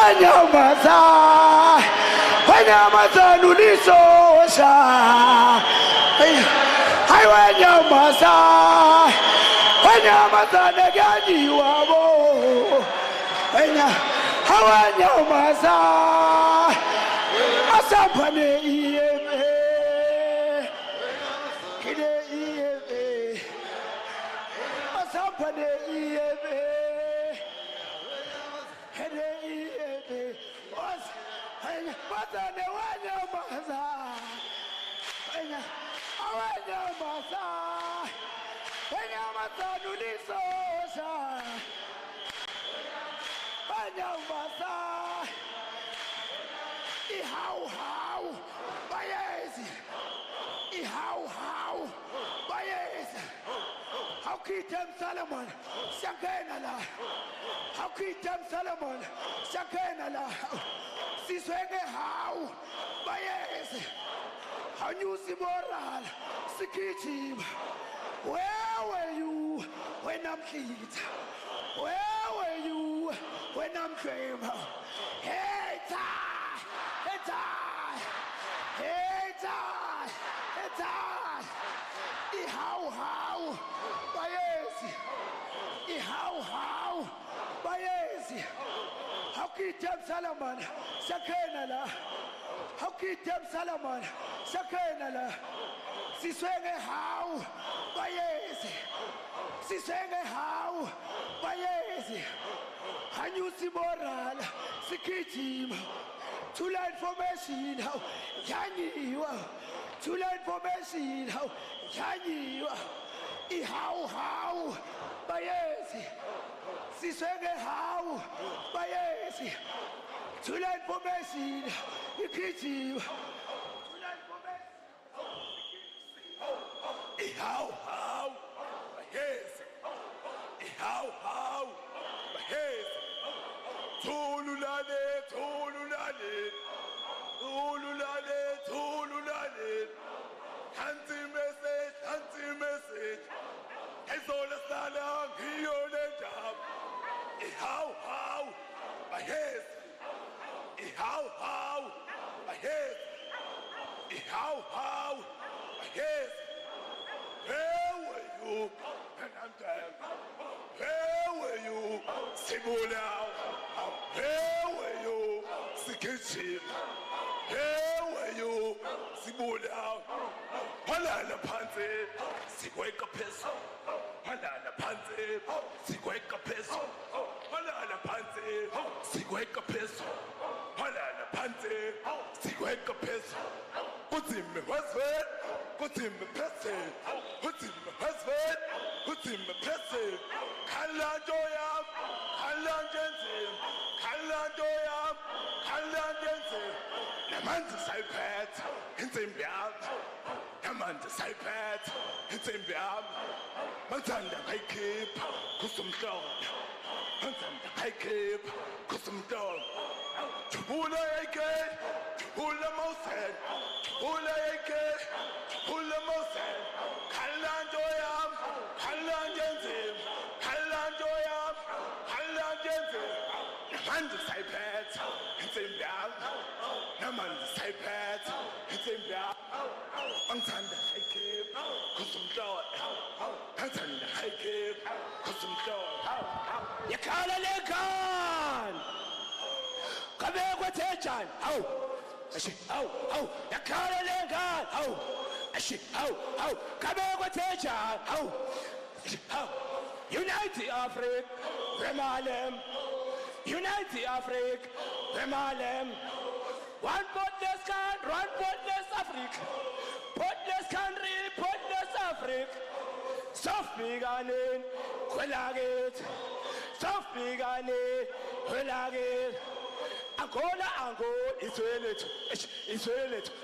Wanyamaza, wanyamaza nulisosha. Hai wanyamaza, wanyamaza neganyi wabo. Wanyamaza, asampane EFF, kide EFF, asampane EFF. Matane wanyamaza, wanyamaza, wanyamaza nulisosha. Wanyamaza, ihau bayezi, ihau bayezi. How kitem Solomon, Shakenala. How kitem Solomon, Shakenala. Siswenge how bayezi. How you see moral, Sikichim. Where were you when I'm kids? Where were you when I'm dream? Hey, how, bayezi, how, bayezi. How kitem Solomon, Shakenala. How kitem Solomon, Shakenala. Siswenge how, bayezi. Siswenge how, bayezi. Hanyusi moral, Sikichim. Too late for machine, how yanyiwa. Too late for machine, how yanyiwa. How, bayezi. Siswenge how, bayezi. Too late for machine, Sikichim. Too late for machine. How, bayezi. How, bayezi. Tululale. Hanti message. It's all a standard, he on the job. How, bayezi. How, bayezi. How, bayezi. Where were you? And I'm dead. Where were you? Simula. Where were you? Sikichi. Where were you? Simula. Halala panze. Sikweka peso. Halala panze. Sikweka peso. Halala panze. Sikweka peso. Halala panze. Sikweka peso. Kutimbe waswe. Kutimbe pese. Kutimbe waswe. Kutimbe pese. Kalanjoyam. Kalanjensim. Kalanjoyam. Kalanjensim. Namanzi saypet. Insimbiam. Namanzi saypet. Insimbiam. Mansanda kaikip. Kusumdon. Mansanda kaikip. Kusumdon. Chubula yake. Chubula mosen. Chubula yake. Chubula mosen. Kalanjoyam. Kalanjensim. Kalanjoyam. Kalanjensim. Namanzi saypet. Insimbiam. Namanzi saypet. Insimbiam. Mansanda kaikip. Kusumdon. Mansanda kaikip. Kusumdon. Yakala lekan. Kabegwa techan. Yakala lekan. Kabegwa techan. Unite Africa, Remalem. Unite Africa, Remalem. One potless country, one potless Africa. Potless country, potless Africa. Soft beginning, Kwelagit. Soft beginning, Kwelagit. Angola, Israel it.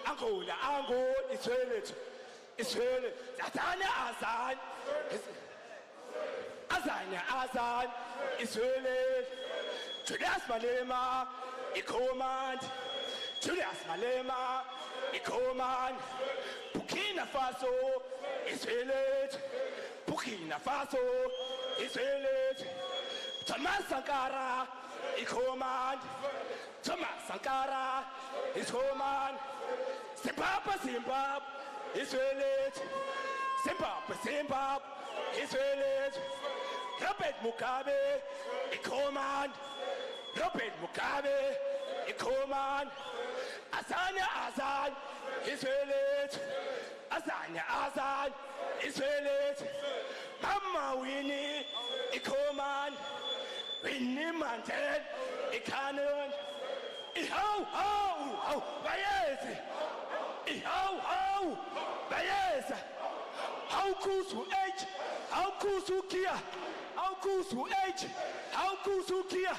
Angola, Israel it. Zatania Azan, Israel it. Julius Malema, command. Julius Malema, command. Burkina Faso, Israel it. Burkina Faso, Israel it. Thomas Sankara, command. Thomas Sankara is home man. Zimbabwe, Zimbabwe is village. Zimbabwe, Zimbabwe is village. Robert Mugabe, a command. Robert Mugabe, a command. Azania Azan is village. Azania Azan is village. Mama Winnie, a command. Winnie Mantel, a cannon. Ho, bayezi. Ho, bayezi. How kusu H, how kusu Kia, how kusu H, how kusu Kia,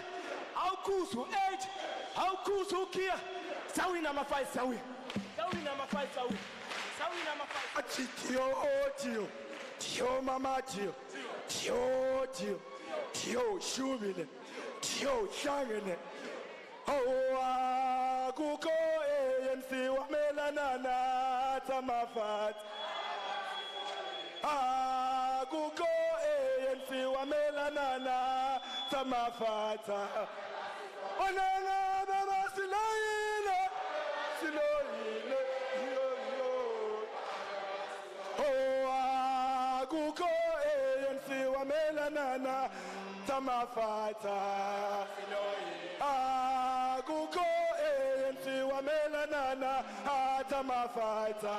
how kusu H, how kusu Kia. Sawi number 5, Sawi. Sawi number 5, Sawi. Sawi number 5. Tio, Tio Mama Tio, Tio Shubine, Tio Shangene. Oh, Kuko ANC Wamela Nana Tamafat. Kuko ANC Wamela Nana Tamafata. Onanga Baba Siloine, Oh, Kuko ANC Wamela Nana Tamafata. Kuko ANC Wamela Nana Tamafata.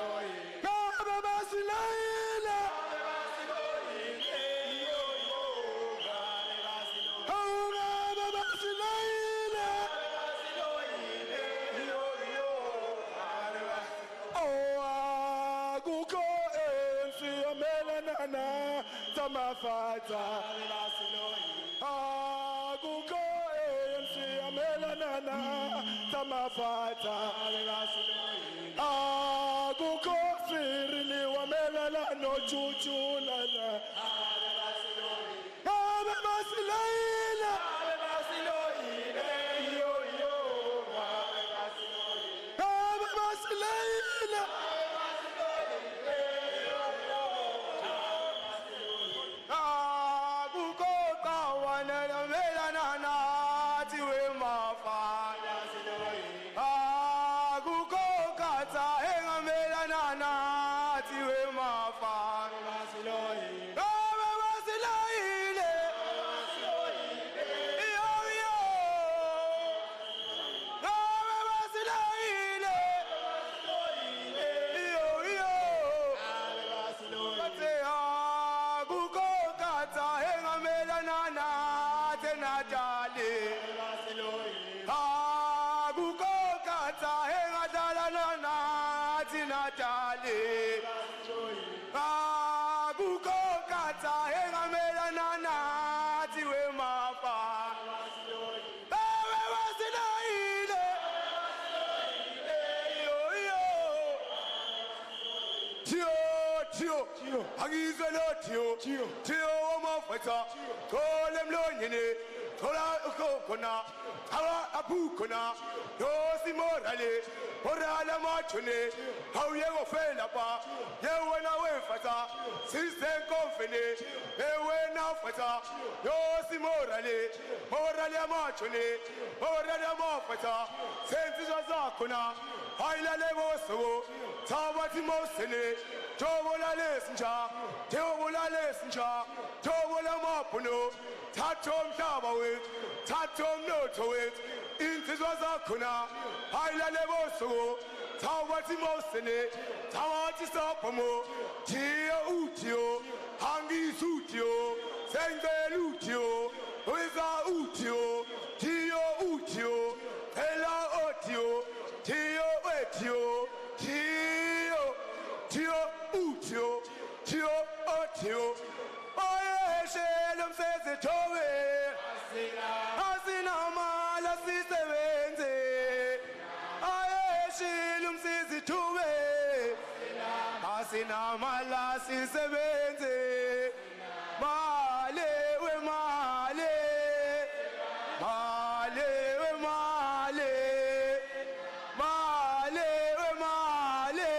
Tamafata. Kuko ANC Wamela Nana Tamafata. Kuko Sirili Wamela no Chuchu Lana. Tio Mofata, Tolem Loyene, Tola Ukona, Tara Apukona, Dosi Morale, Morala Machune, how you fell apart, you went away fata, System Company, they went out fata, Dosi Morale, Morala Machune, Morala Mofata, Sentis Azakuna, Haila Levoso, Tawati Mosene, Towola Lessenja, Towola Lessenja, Towola Mapuno, Tatom Tabawit, Tatom Notoit, Intizwazakuna, Haila Levoso, Tawati Mosene, Tawati Sapamo, Tia Utio, Hangi Sutio, Senge Lutio, Uiza Utio, Tio Utio, Ella Otio, Tio Etio, Tio Utio, Tio Otio, Oye, Shelum says it over. Asina Mala Sister, Oye, Shelum says it over. Asina Mala Sister, Male, we Male, Male, we Male, Male, we Male.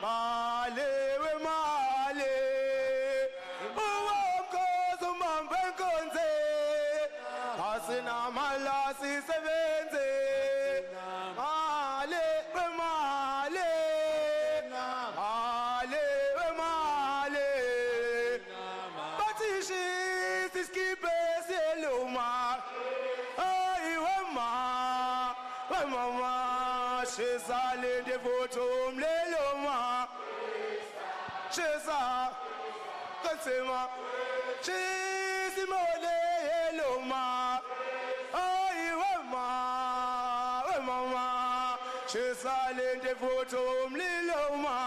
Male, Shesalinde voto umleloma. Shesa Katsema Chisimole Loma. Ai mama Shesalinde voto umleloma.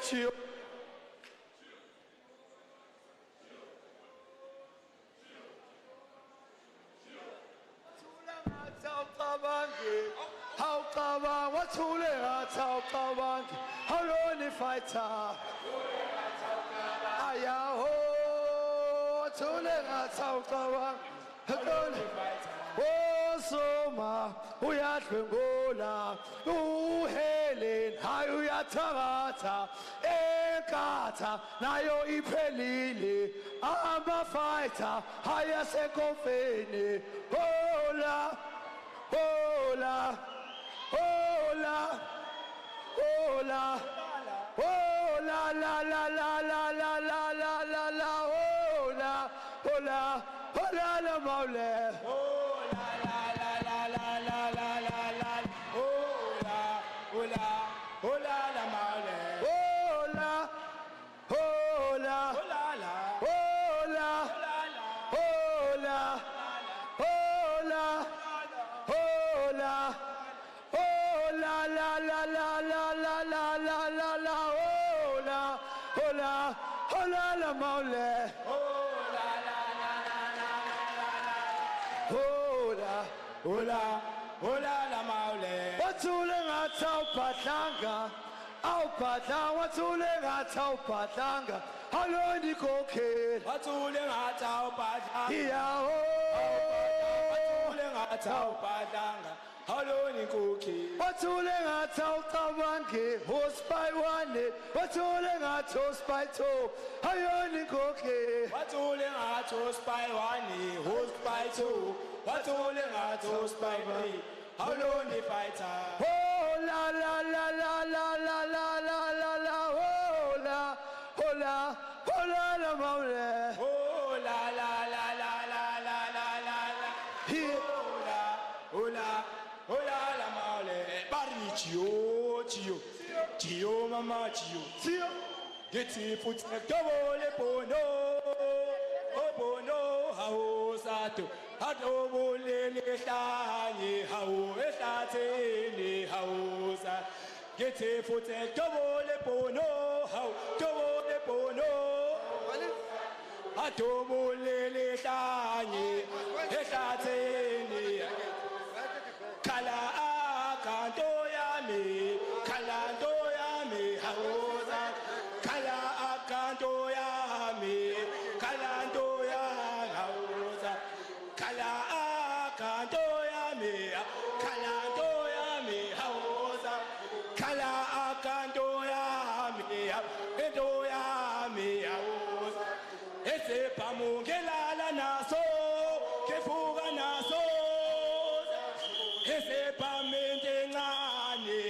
Chio how come what's holy how come how lonely fighter aya ho tole how come oh soma uyadlwengola uhelen hayo yathakatha enkatha nayo iphelile ama fighter haya sekonfeni hola hola hola hola hola la la la la la la la la la hola hola hola la maule hola la la la la la la la la hola hola hola la maule hola hola hola la hola hola hola hola hola la la la la la la la la la hola hola hola la maule hola la la la la la hola hola hola la maule wathule ngathi awubhadlanga awubhadla wathule ngathi awubhadlanga haloni kokhe wathule ngathi awubhadlanga iyaho wathule ngathi awubhadlanga haloni kokhe wathule ngathi awucabange hospay one wathule ngathi hospay two hayoni kokhe wathule ngathi hospay one hospay two wathule ngathi hospay three haloni fighter oh la la la la la la la la la la hola hola hola la maule oh la la la la la la la la la hola hola hola la maule bari chio mama chio geti put le bono obono haosato adobole le hlanye hawo ehlatheni haosa geti put le bono hawo le bono adobole le hlanye ehlatheni kala akanto yami haosa kala akanto yami haosa kala akanto yami haosa kala akanto yami haosa ese pamungelala naso kefuga naso ese pamente ngane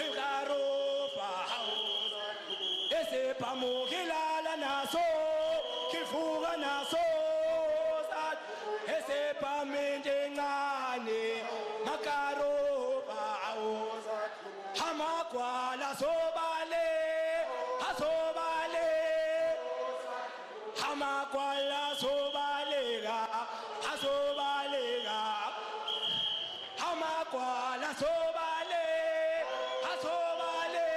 engarofa ese pamugilala naso kifuga naso ese pamente ngane makarofa hamakwala sobale asobale hamakwala sobalega asobalega hamakwala sobale asobale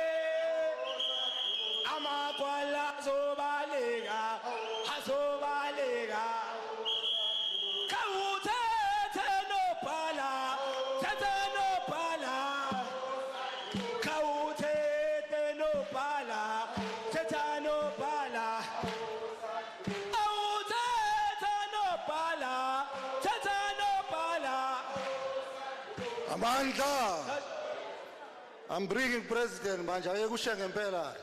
hamakwala sobalega asobalega kawuthethe nophala kawuthethe nophala thetha nophala awuthethe nophala thetha nophala Amandla. I'm bringing President manje ayekusha ngempela.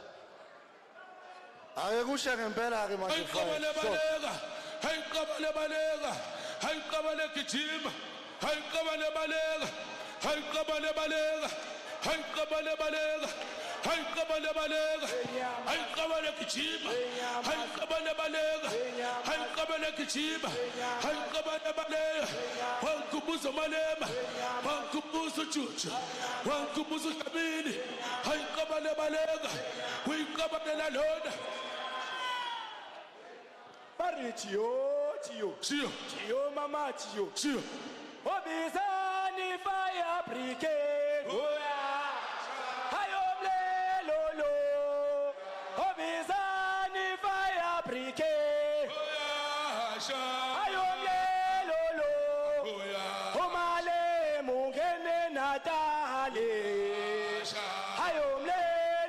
Ayekusha ngempela ke manje. Hayi qabale gijima. Hayi qabale balega. Hai kabale balega. Hai kabale kichiba. Hai kabale balega. Hai kabale kichiba. Hai kabale balega. Wankubuzo malema. Wankubuzo chucha. Wankubuzo kabini. Hai kabale balega. We kabale la loda. Tio mama tio. Obizani fire brigade. Hayomle lolo. Obizani fire brigade. Hayomle lolo. Omale mungene natale. Hayomle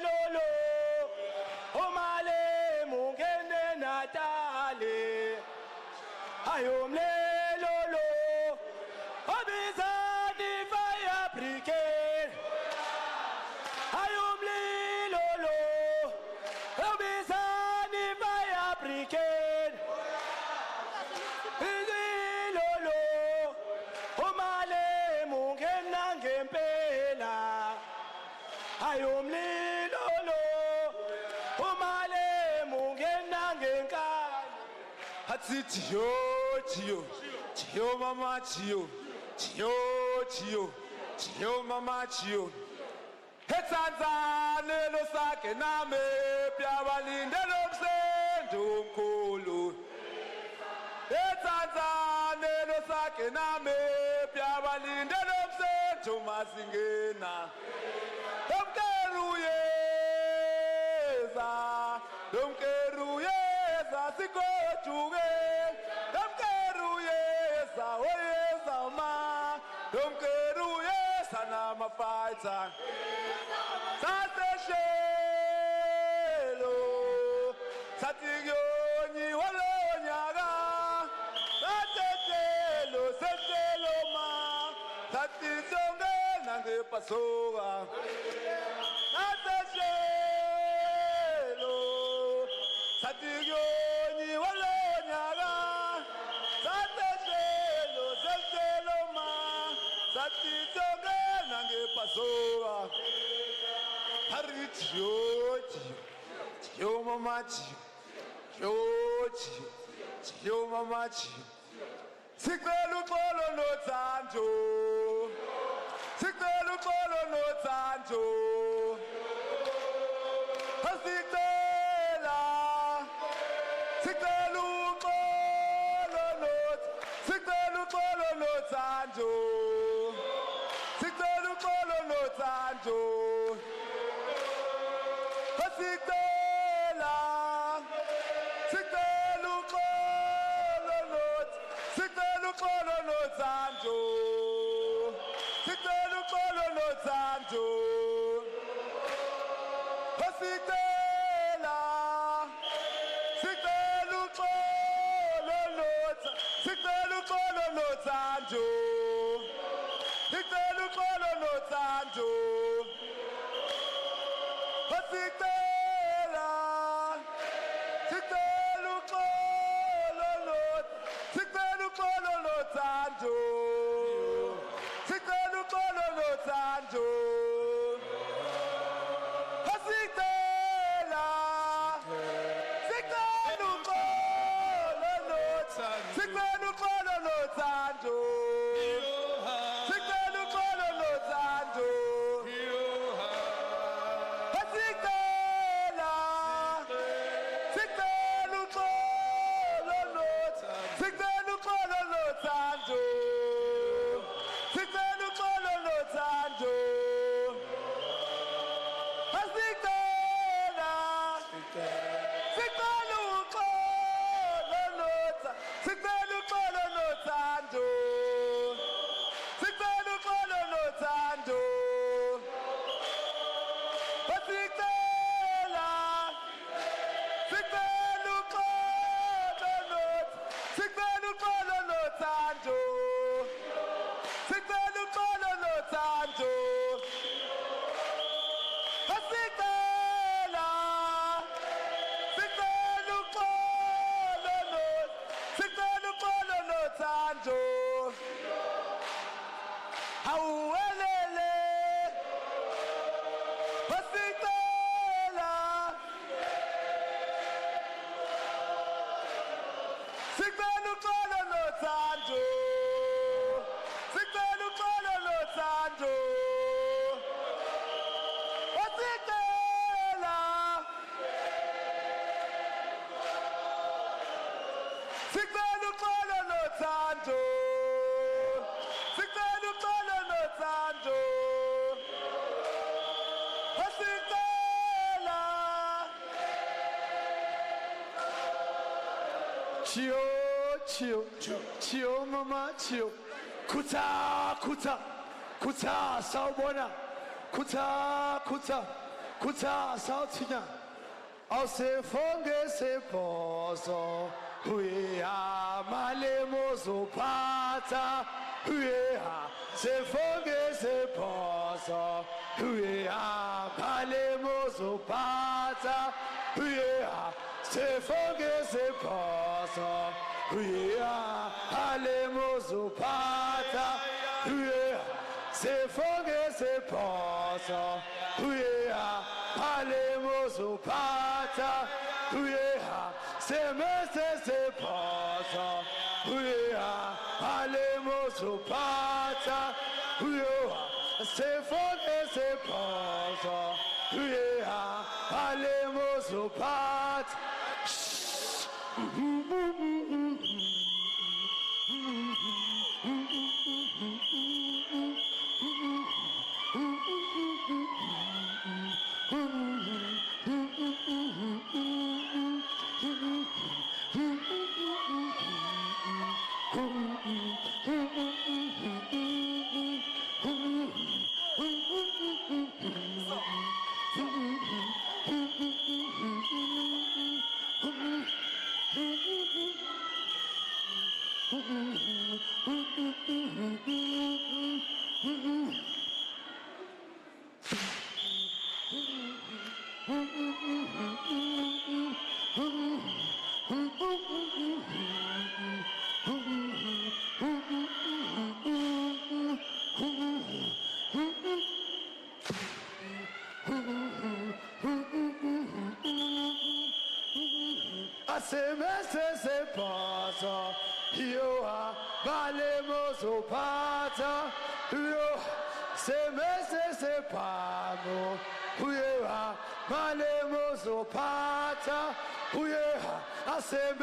lolo. Omale mungene natale. Hayomle lolo. Obizani fire brigade. Hayomle lolo. Obizani fire brigade. Lolo. Omale mungena ngempela. Hayomle lolo. Omale mungena ngenkani. Hatsi Tio, Tio mama Tio, Tio mama Tio. Hetanzane lo sake name piabalinde lo msendo mkulu. Hetanzane lo sake name piabalinde lo msendo masingena. Domkeruyeza sikochuge. Domkeruyeza oyeza ma. Domkeruyeza na mafaita. Sateshelo. Satigyonyi walonyaga. Satetelo setelo ma. Satizonge nange pasoga. Sateshelo. Satigyonyi walonyaga. Sateshelo setelo ma. Satizonge nange pasoga. Tio mama Tio mama Sicelo polo no tanto. Sicelo polo no tanto. Hasitela. Sicelo polo no tanto. Sicelo polo no tanto. Hasitela. Sicelo polo no tanto. Sicelo polo no tanto. Hasitela. Sicelo polo no tanto. Sicelo polo no tanto. Hasitela. Sicelo polo no tanto. Sicelo polo no tanto. Hasitela. Chio, mama, chio. Kuta, Saubona. Kuta, Sautina. I'll say, Fonge se poso. We are Malemoso Pata. We are se Fonge se poso. We are Malemoso Pata. We are se Fonge se poso. We are Malemoso Pata. We are se Fonge se poso. We are Malemoso Pata. We are se Mese se poso. We are Malemoso Pata. We are se Fonge se poso. We are Malemoso Pata. Se pasa, io a Malemoso Pata, io se pano, io a Malemoso Pata, io a se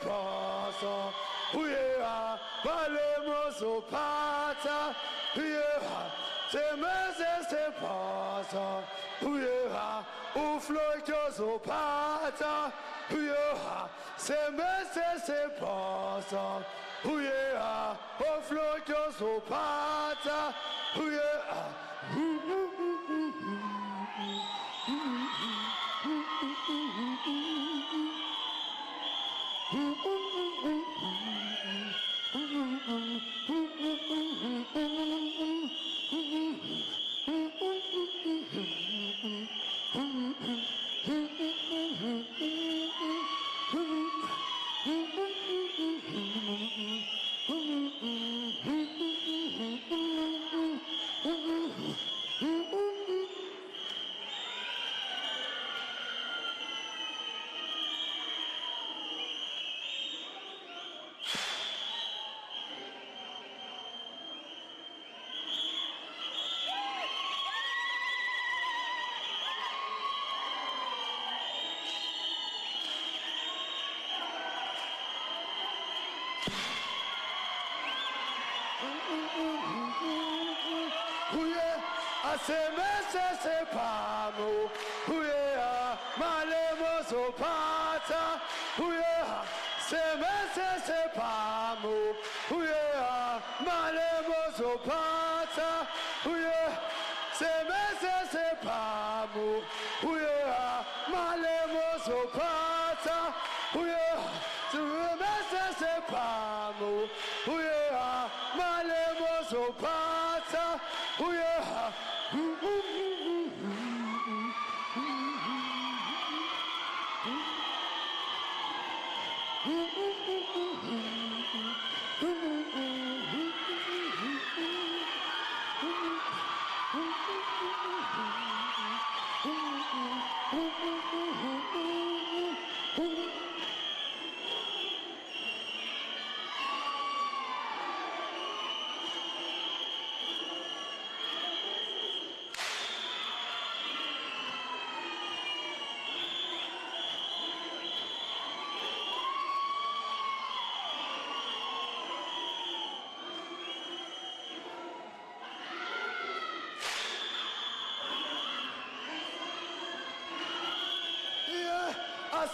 pasa, io a Malemoso Pata, io a se pasa, io a Ufloicioso Pata. Huya, se pasa. Huya, o flocho so pata. Huya. Se pamo, huya, Malemoso Pata, huya, se pamo, huya, Malemoso Pata, huya, se pamo, huya, Malemoso Pata, huya, se pamo, huya, Malemoso Pata, huya.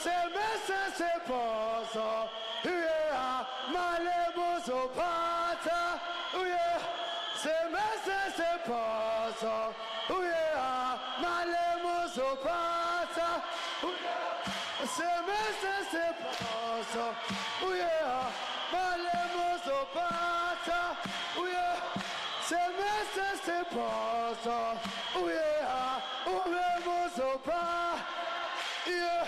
Semese seposo, yeah, Malema zopata, yeah. Semese seposo, yeah, Malema zopata, semese seposo, yeah, Malema zopata, yeah. Semese seposo, yeah, Malema zopata, yeah.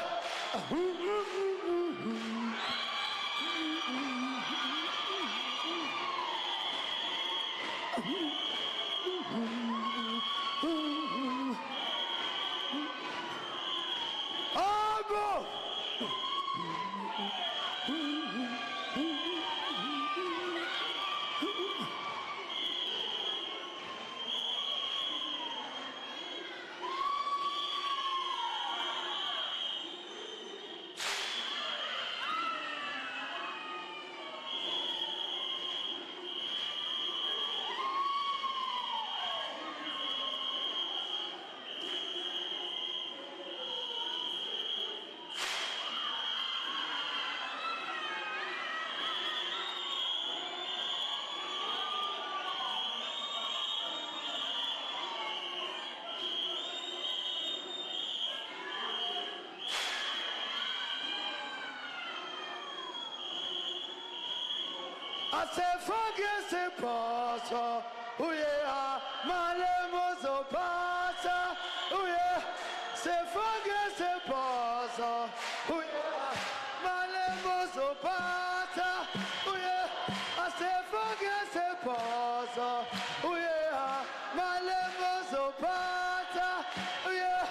I said, forget the past, oh yeah, Malema zopata, oh yeah, say forget the past, oh yeah, Malema zopata, oh yeah, I said, forget the past, oh yeah, Malema zopata, oh yeah.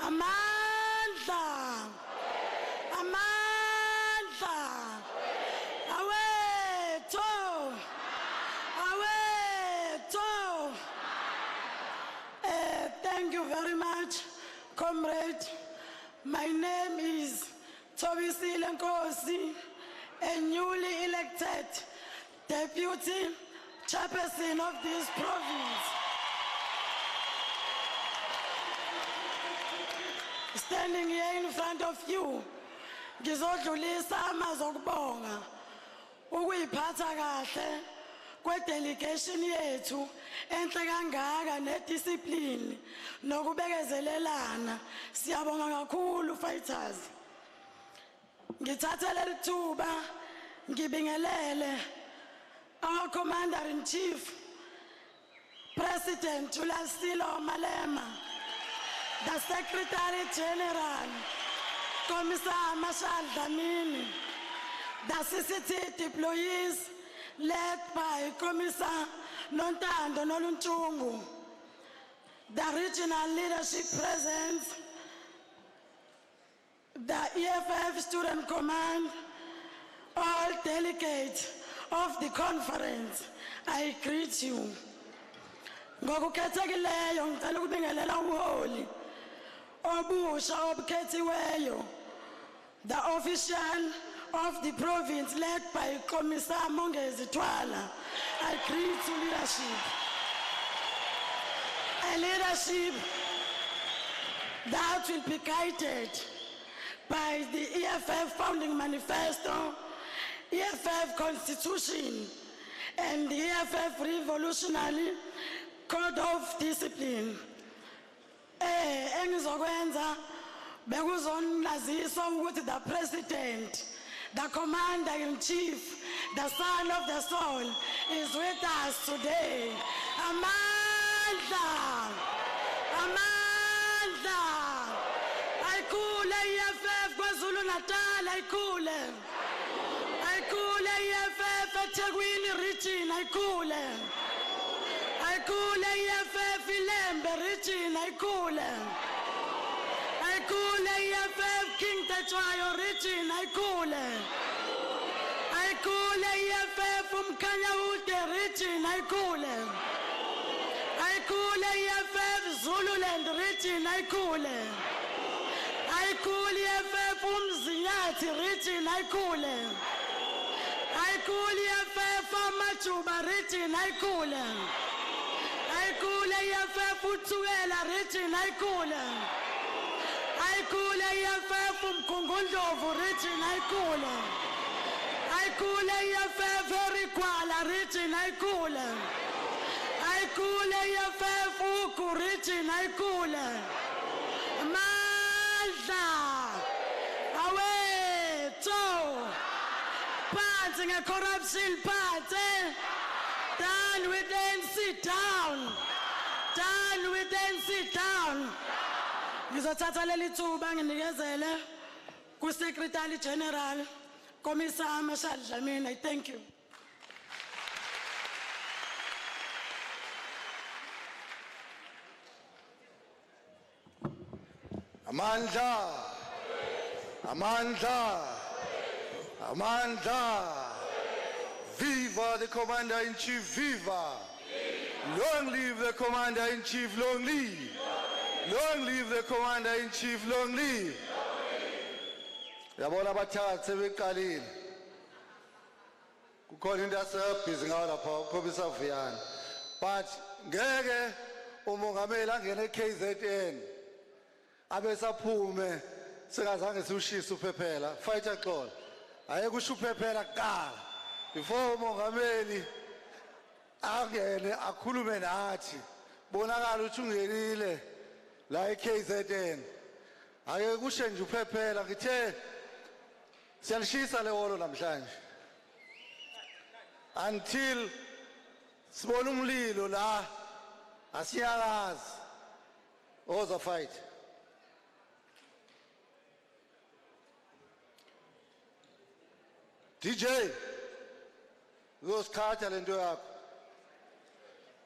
Amandla, Amandla, awethu, awethu. Thank you very much, comrade. My name is Provincial, a newly elected deputy chairperson of this province. Standing here in front of you, ngizodlulisa amazwi okubonga ukuyiphatha kahle kwedelegation yethu enhle kangaka nediscipline nokubekezelelana. Siyabonga kakhulu fighters. Ngithatha leli thuba ngibingelele our commander in chief President Julius Malema, the Secretary General, Commissar Marshal Dlamini, the CCT deployees led by Commissar Nontando Nolunchungu, the regional leadership present, the EFF Student Command, all delegates of the conference, I greet you. Ngokukhethekileyo ngicela ukubingelela ubuholi obusha obukhethiweyo, the official of the province led by Commissar Mongezi Twala. I greet you leadership. A leadership that will be guided by the EFF founding manifesto, EFF constitution, and the EFF revolutionary code of discipline. Engizokwenza bekuzonazisa ukuthi the president, the commander in chief, the son of the soul is with us today. Amandla, Amandla, ayikule EFF KwaZulu Natal, ayikule, ayikule EFF eThekwini region, ayikule, ayikule EFF Ilembe region, ayikule, ayikule EFF King Tetshwayo region, ayikule, ayikule EFF umkhanya ude region ayikhule. Ayikhule EFF Zululand region ayikhule. Ayikhule EFF umzinyathi region ayikhule. Ayikhule EFF amajuba region ayikhule. Ayikhule EFF uthukela region ayikhule. Ayikhule EFF umgungundlovu region ayikhule. Ayikhule EFF erikwala region ayikhule. Ayikhule EFF ugu region ayikhule. Mandla awetho phansi nge-corruption phansi. Done with the ANC down. Done with the ANC down. Ngizothatha leli thuba nginikezele ku-Secretary General Commissar Marshal Dlamini. I thank you. Amandla, Amandla, Amandla. Viva the Commander-in-Chief, viva. Long live the Commander-in-Chief, long live. Long live the Commander-in-Chief, long live. Yabona abathathu sebeqalile. Kukhona into asebhizi ngayo lapha ukhomisa Vuyani. But ngeke umongameli angene KZN abesaphume singazange siushisa uphephela. Fighter Xolo. Ayekusho uphephela kuqala. Before umongameli angene akhulume nathi. Bonakala ukuthi ungenile la eKZN. Ake kushe nje uphephela ngithe siyalishisa leholo namhlanje. Until sibona umlilo la asiyakazi oza fight. DJ uyosikhatha lento yakho.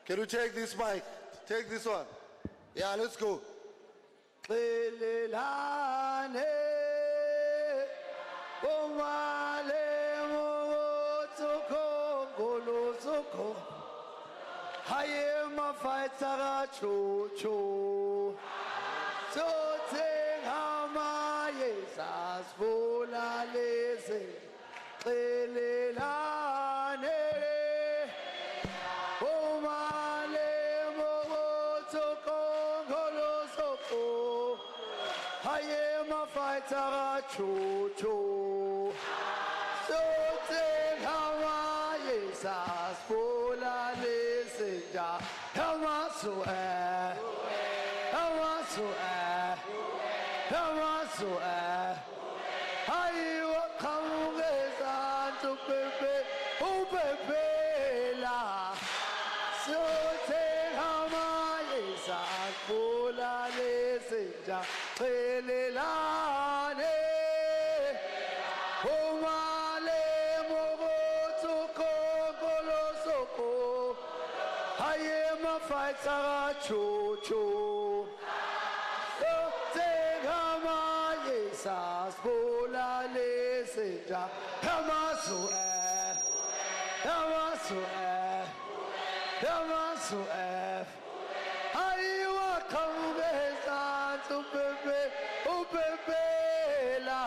Can you take this mic? Take this one. Yeah, let's go. Xelelane omale motsoko ngolosoko haye mafaitsa ga chocho sote hamaye sasvola lese xelelane omale motsoko ngolosoko haye mafaitsa ga chocho sote hamaye sasvola lese ja hamaso hamaso hamaso hayi waqhamukeza ntupepe upepela sote hamaye sasvola lese ja xelelane omale mogotsoko ngolosoko haye mafaitsa ga chocho sote hamaye sasvola lese ja hamaso hamaso hamaso hayi waqhamukeza ntupepe upepela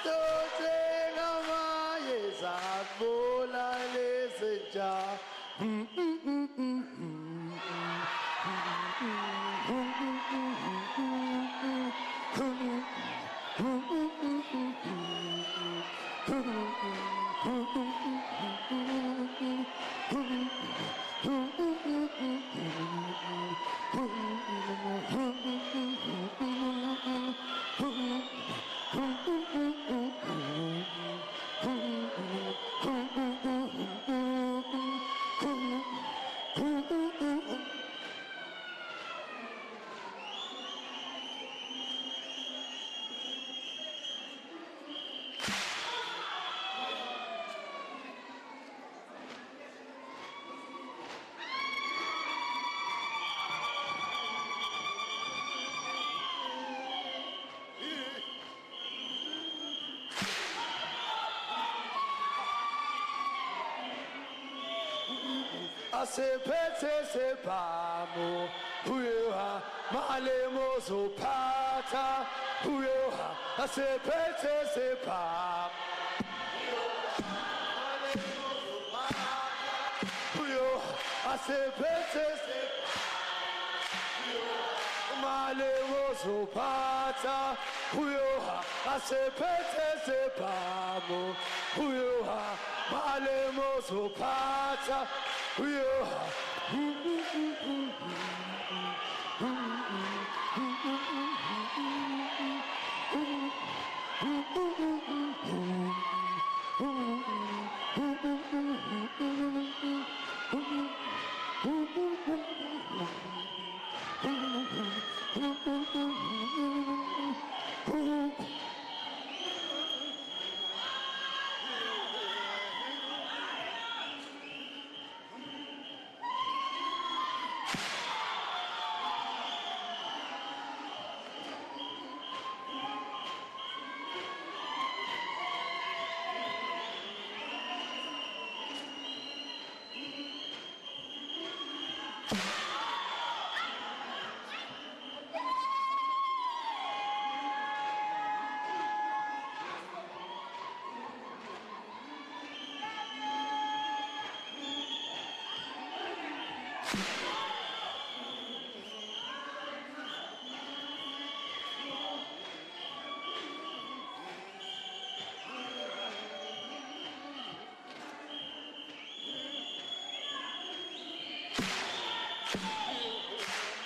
sote hamaye sasvola lese ja asephethe sephamu uyoha Malema uzophatha uyoha asephethe sephamu uyoha asephethe Malema uzophatha uyoha asephethe sephamu uyoha Malema uzophatha uyoha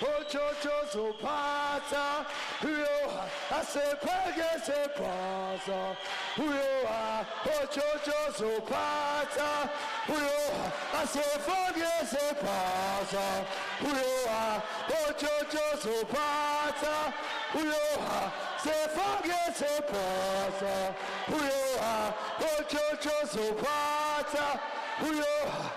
Ochocho zophatha uyoha asepheke sephaza uyoha ochocho zophatha uyoha asefake sephaza uyoha ochocho zophatha uyoha sefake sephaza uyoha ochocho zophatha uyoha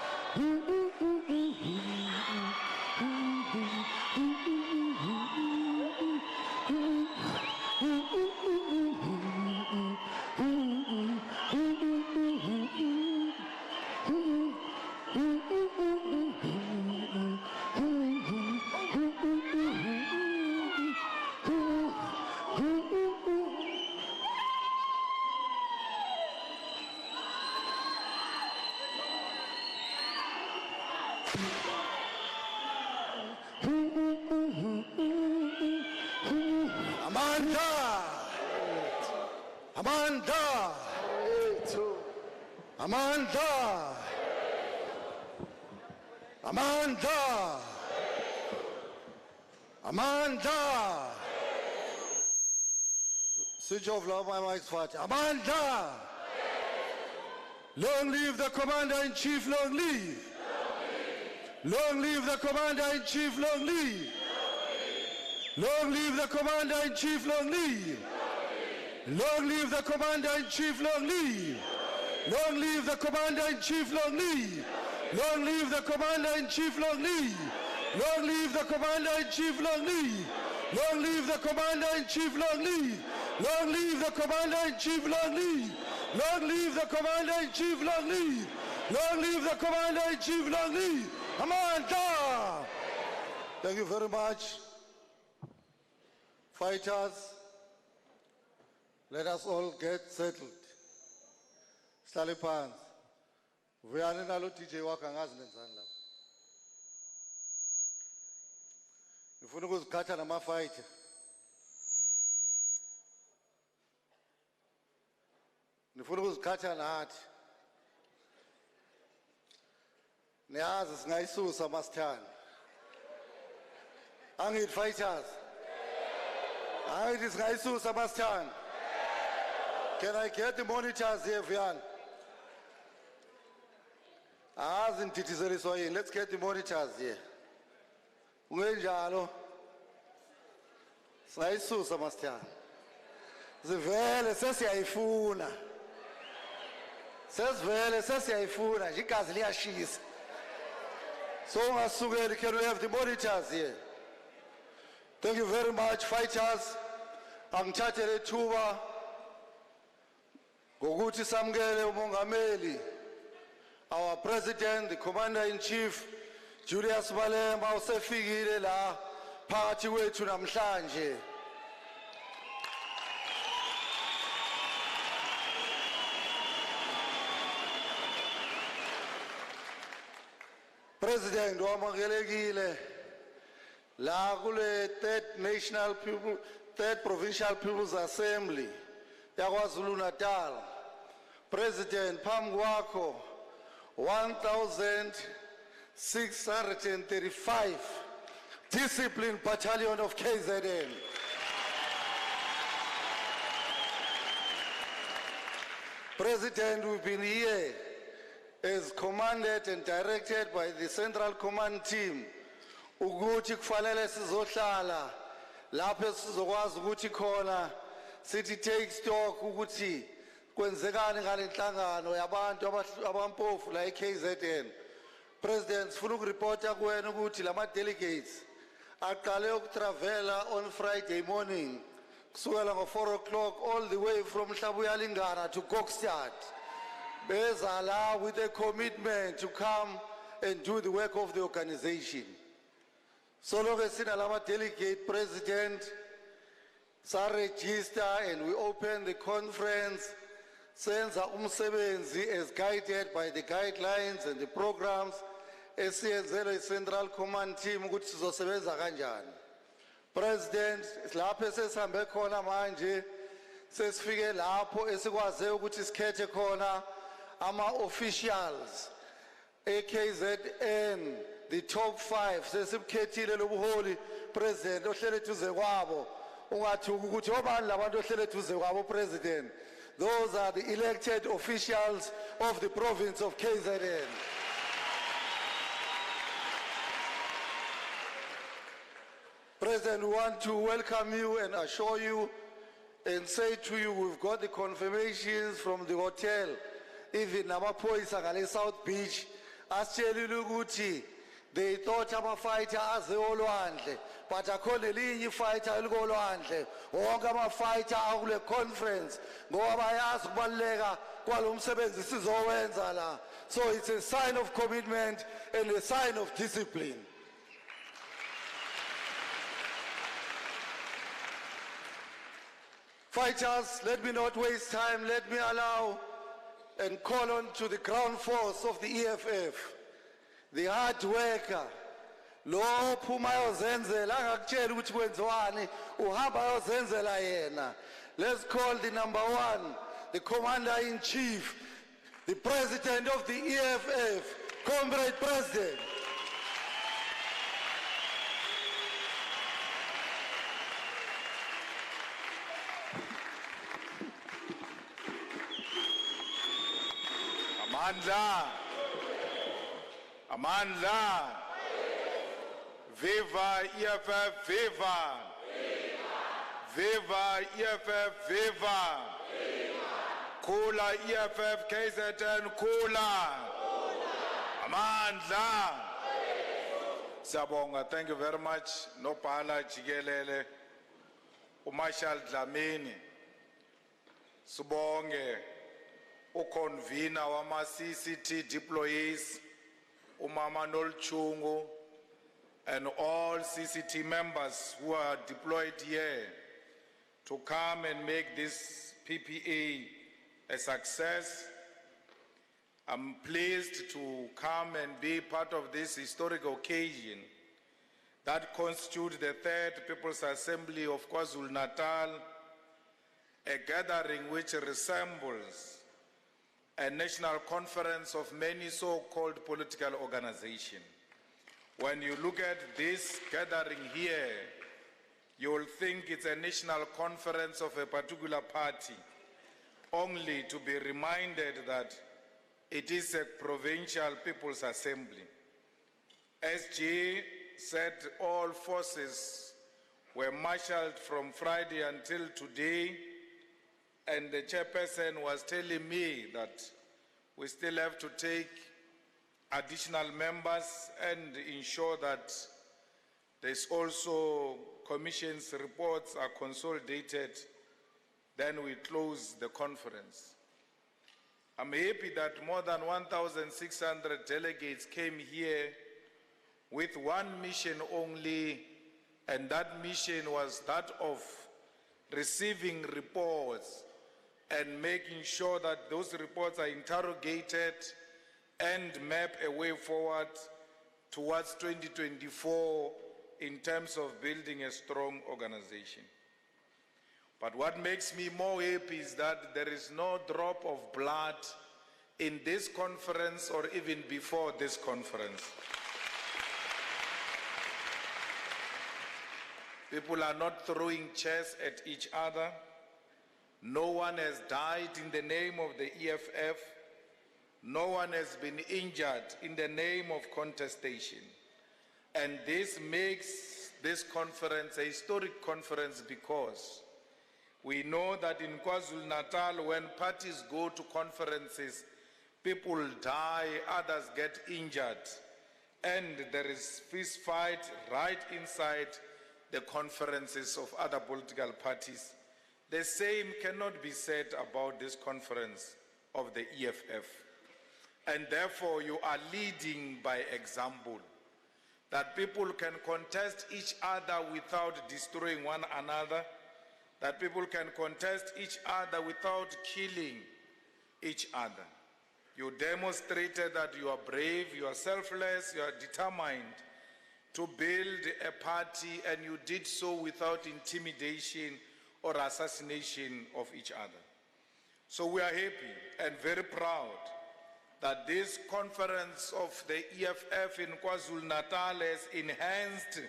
Amanda! Switch off my mic, Fatih. Amanda! Long live the Commander-in-Chief, long live! Long live the Commander-in-Chief, long live! Long live the Commander-in-Chief, long live! Long live the Commander-in-Chief, long live! Long live the Commander-in-Chief, long live! Long live the Commander-in-Chief, long live! Long live the Commander-in-Chief, long live! Long live the Commander-in-Chief, long live! Long live the Commander-in-Chief, long live! Long live the Commander-in-Chief, long live! Long live the Commander-in-Chief, long live! Amanda! Thank you very much. Fighters, let us all get settled. Slally pants. Vuyani nalo DJ waka ngazi nenzani lapha. Ngifuna ukuzikhatha nama-fighter. Ngifuna ukuzikhatha nathi. Niyazi singayisusa masithanda. Angithi fighters. Angithi singayisusa masithanda. Can I get the monitors here, Vuyani? Let's get the monitors here. Ungenjalo. Singayisusa masithanda. Sivele sesiyayifuna. Sesivele sesiyayifuna nje igazi liyashisa. So ungasukeli, can we have the monitors here? Thank you very much, fighters. Angithathele ithuba ngokuthi samukele umongameli, our president, the commander-in-chief, Julius Malema usefikile la phakathi kwethu namhlanje. President wamukelekile la kule third Provincial People's Assembly yaKwaZulu Natal. President phambi kwakho 1,635 discipline battalion of KZN. President, we've been here as commanded and directed by the Central Command Team ukuthi kufanele sizohlala lapho sizokwazi ukuthi khona sithi take stock ukuthi kwenzekani ngalenhlangano yabantu abampofu la eKZN. President, sifuna ukureporta kuwena ukuthi lama delegates aqale ukutravela on Friday morning kusukela ngo4 o'clock all the way from Hlabuyalingana to Kokstad. Beza la with a commitment to come and do the work of the organization. So long as lama delegate, President, sa register and we open the conference, senza umsebenzi as guided by the guidelines and the programs esiyenzelwe Central Command Team ukuthi sizosebenza kanjani. President, lapho sesihambe khona manje sesifike lapho esikwaze ukuthi sikhethe khona ama officials eKZN, the top 5 sesibukhethile lobuholi. President ohlele eduze kwabo ungathi ukuthi obani labantu ohlele eduze kwabo. President, those are the elected officials of the province of KZN. President, we want to welcome you and assure you and say to you, we've got the confirmations from the hotel, even namaphoyisa ngale South Beach, asitshelile ukuthi they thought ama-fighter aze olwandle, but akhona elinye ifighter elikolwandle. Wonke ama-fighter akule conference ngoba bayazi ukubaluleka kwalo msebenzi sizowenza la. So it's a sign of commitment and a sign of discipline. Fighters, let me not waste time. Let me allow and call on to the ground force of the EFF, the hard worker. Lo phuma yozenzela angakutshela ukuthi kwenziwani, uhamba yozenzela yena. Let's call the number 1, the Commander-in-Chief, the President of the EFF, Comrade President. Amandla, viva EFF, viva, viva EFF, viva, Kula EFF, KZN, Kula, Amandla. Siyabonga, thank you very much. Nophala Jikelele, uMarshal Dlamini, Subonge, uconvener wama CCT deployees, Umama Nolchungu, and all CCT members who are deployed here to come and make this PPA a success. I'm pleased to come and be part of this historic occasion that constitutes the 3rd People's Assembly of KwaZulu-Natal, a gathering which resembles a national conference of many so-called political organizations. When you look at this gathering here, you will think it's a national conference of a particular party, only to be reminded that it is a provincial people's assembly. SG said all forces were marshaled from Friday until today, and the chairperson was telling me that we still have to take additional members and ensure that there's also commission's reports are consolidated, then we close the conference. I'm happy that more than 1,600 delegates came here with one mission only, and that mission was that of receiving reports and making sure that those reports are interrogated and map a way forward towards 2024 in terms of building a strong organization. But what makes me more happy is that there is no drop of blood in this conference or even before this conference. People are not throwing chairs at each other. No one has died in the name of the EFF. No one has been injured in the name of contestation. And this makes this conference a historic conference because we know that in KwaZulu-Natal, when parties go to conferences, people die, others get injured, and there is fist fight right inside the conferences of other political parties. The same cannot be said about this conference of the EFF. And therefore, you are leading by example, that people can contest each other without destroying one another, that people can contest each other without killing each other. You demonstrated that you are brave, you are selfless, you are determined to build a party, and you did so without intimidation or assassination of each other. So we are happy and very proud that this conference of the EFF in KwaZulu-Natal has enhanced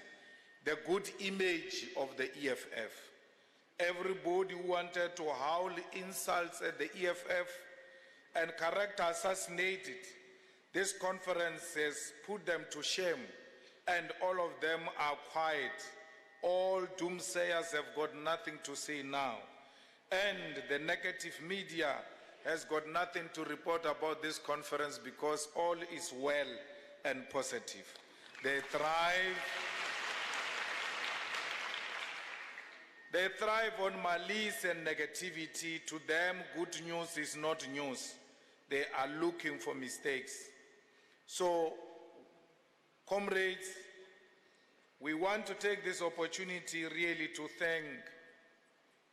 the good image of the EFF. Everybody who wanted to howl insults at the EFF and character assassinate it, this conference has put them to shame, and all of them are quiet. All doomsayers have got nothing to say now. And the negative media has got nothing to report about this conference because all is well and positive. They thrive on malice and negativity. To them, good news is not news. They are looking for mistakes. So, comrades, we want to take this opportunity really to thank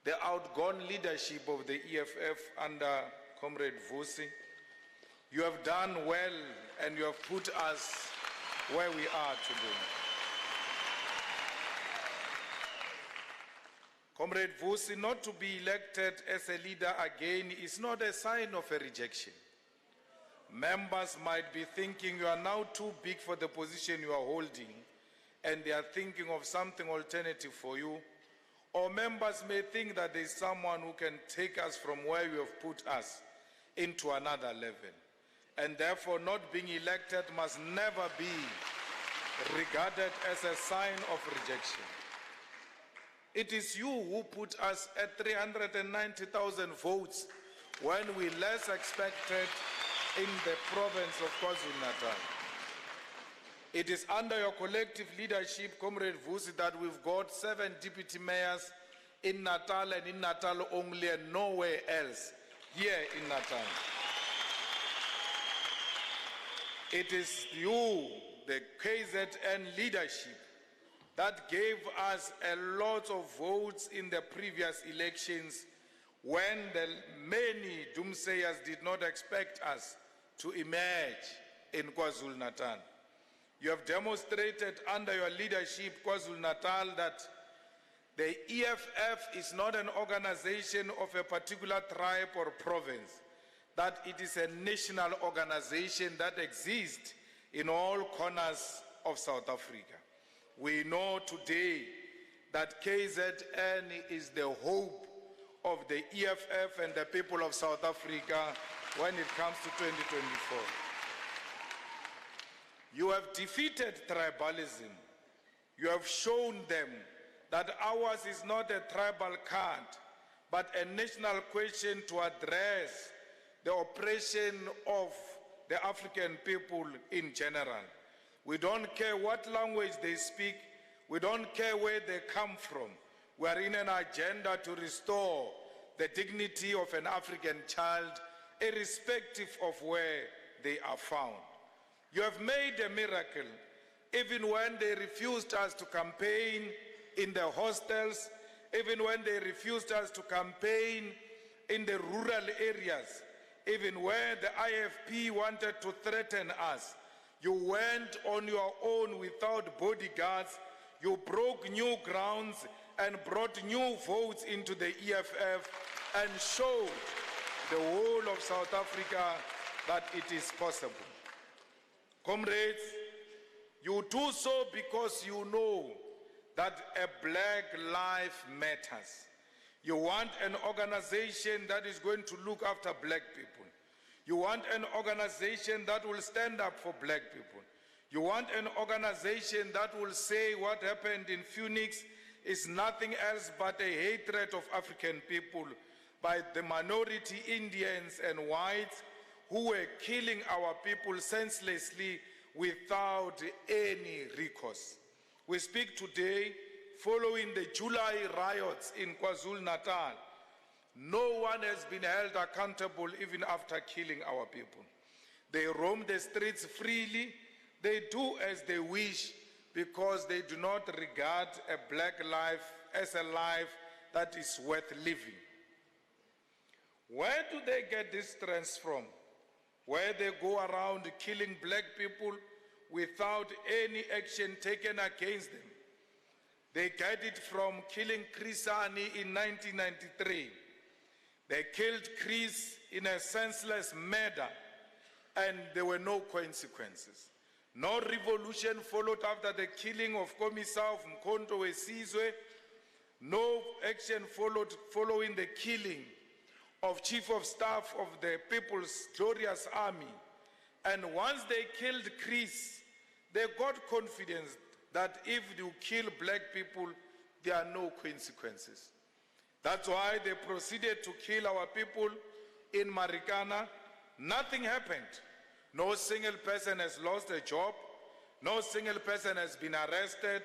the outgone leadership of the EFF under Comrade Vusi. You have done well, and you have put us where we are today. Comrade Vusi, not to be elected as a leader again is not a sign of a rejection. Members might be thinking you are now too big for the position you are holding, and they are thinking of something alternative for you. Or members may think that there is someone who can take us from where you have put us into another level. And therefore, not being elected must never be regarded as a sign of rejection. It is you who put us at 390,000 votes when we less expected in the province of KwaZulu-Natal. It is under your collective leadership, Comrade Vusi, that we've got 7 deputy mayors in Natal and in Natal only and nowhere else here in Natal. It is you, the KZN leadership, that gave us a lot of votes in the previous elections when the many doomsayers did not expect us to emerge in KwaZulu-Natal. You have demonstrated under your leadership, KwaZulu-Natal, that the EFF is not an organization of a particular tribe or province, that it is a national organization that exists in all corners of South Africa. We know today that KZN is the hope of the EFF and the people of South Africa when it comes to 2024. You have defeated tribalism. You have shown them that ours is not a tribal card, but a national question to address the oppression of the African people in general. We don't care what language they speak. We don't care where they come from. We are in an agenda to restore the dignity of an African child, irrespective of where they are found. You have made a miracle even when they refused us to campaign in the hostels, even when they refused us to campaign in the rural areas, even where the IFP wanted to threaten us. You went on your own without bodyguards. You broke new grounds and brought new votes into the EFF and showed the whole of South Africa that it is possible. Comrades, you do so because you know that a black life matters. You want an organization that is going to look after black people. You want an organization that will stand up for black people. You want an organization that will say what happened in Phoenix is nothing else but a hatred of African people by the minority Indians and whites who were killing our people senselessly without any recourse. We speak today following the July riots in KwaZulu-Natal. No one has been held accountable even after killing our people. They roam the streets freely. They do as they wish because they do not regard a black life as a life that is worth living. Where do they get this strength from? Where they go around killing black people without any action taken against them. They get it from killing Chris Hani in 1993. They killed Chris in a senseless murder, and there were no consequences. No revolution followed after the killing of Commissar of Mkhonto Wesizwe. No action followed following the killing of Chief of Staff of the People's Glorious Army. And once they killed Chris, they got confidence that if you kill black people, there are no consequences. That's why they proceeded to kill our people in Marikana. Nothing happened. No single person has lost a job. No single person has been arrested.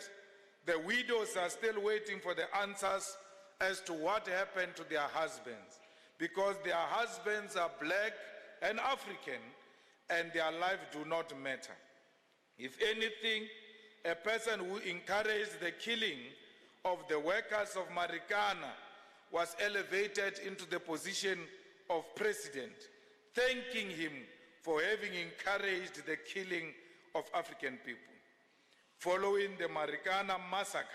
The widows are still waiting for the answers as to what happened to their husbands, because their husbands are black and African and their life do not matter. If anything, a person who encouraged the killing of the workers of Marikana was elevated into the position of president, thanking him for having encouraged the killing of African people. Following the Marikana massacre,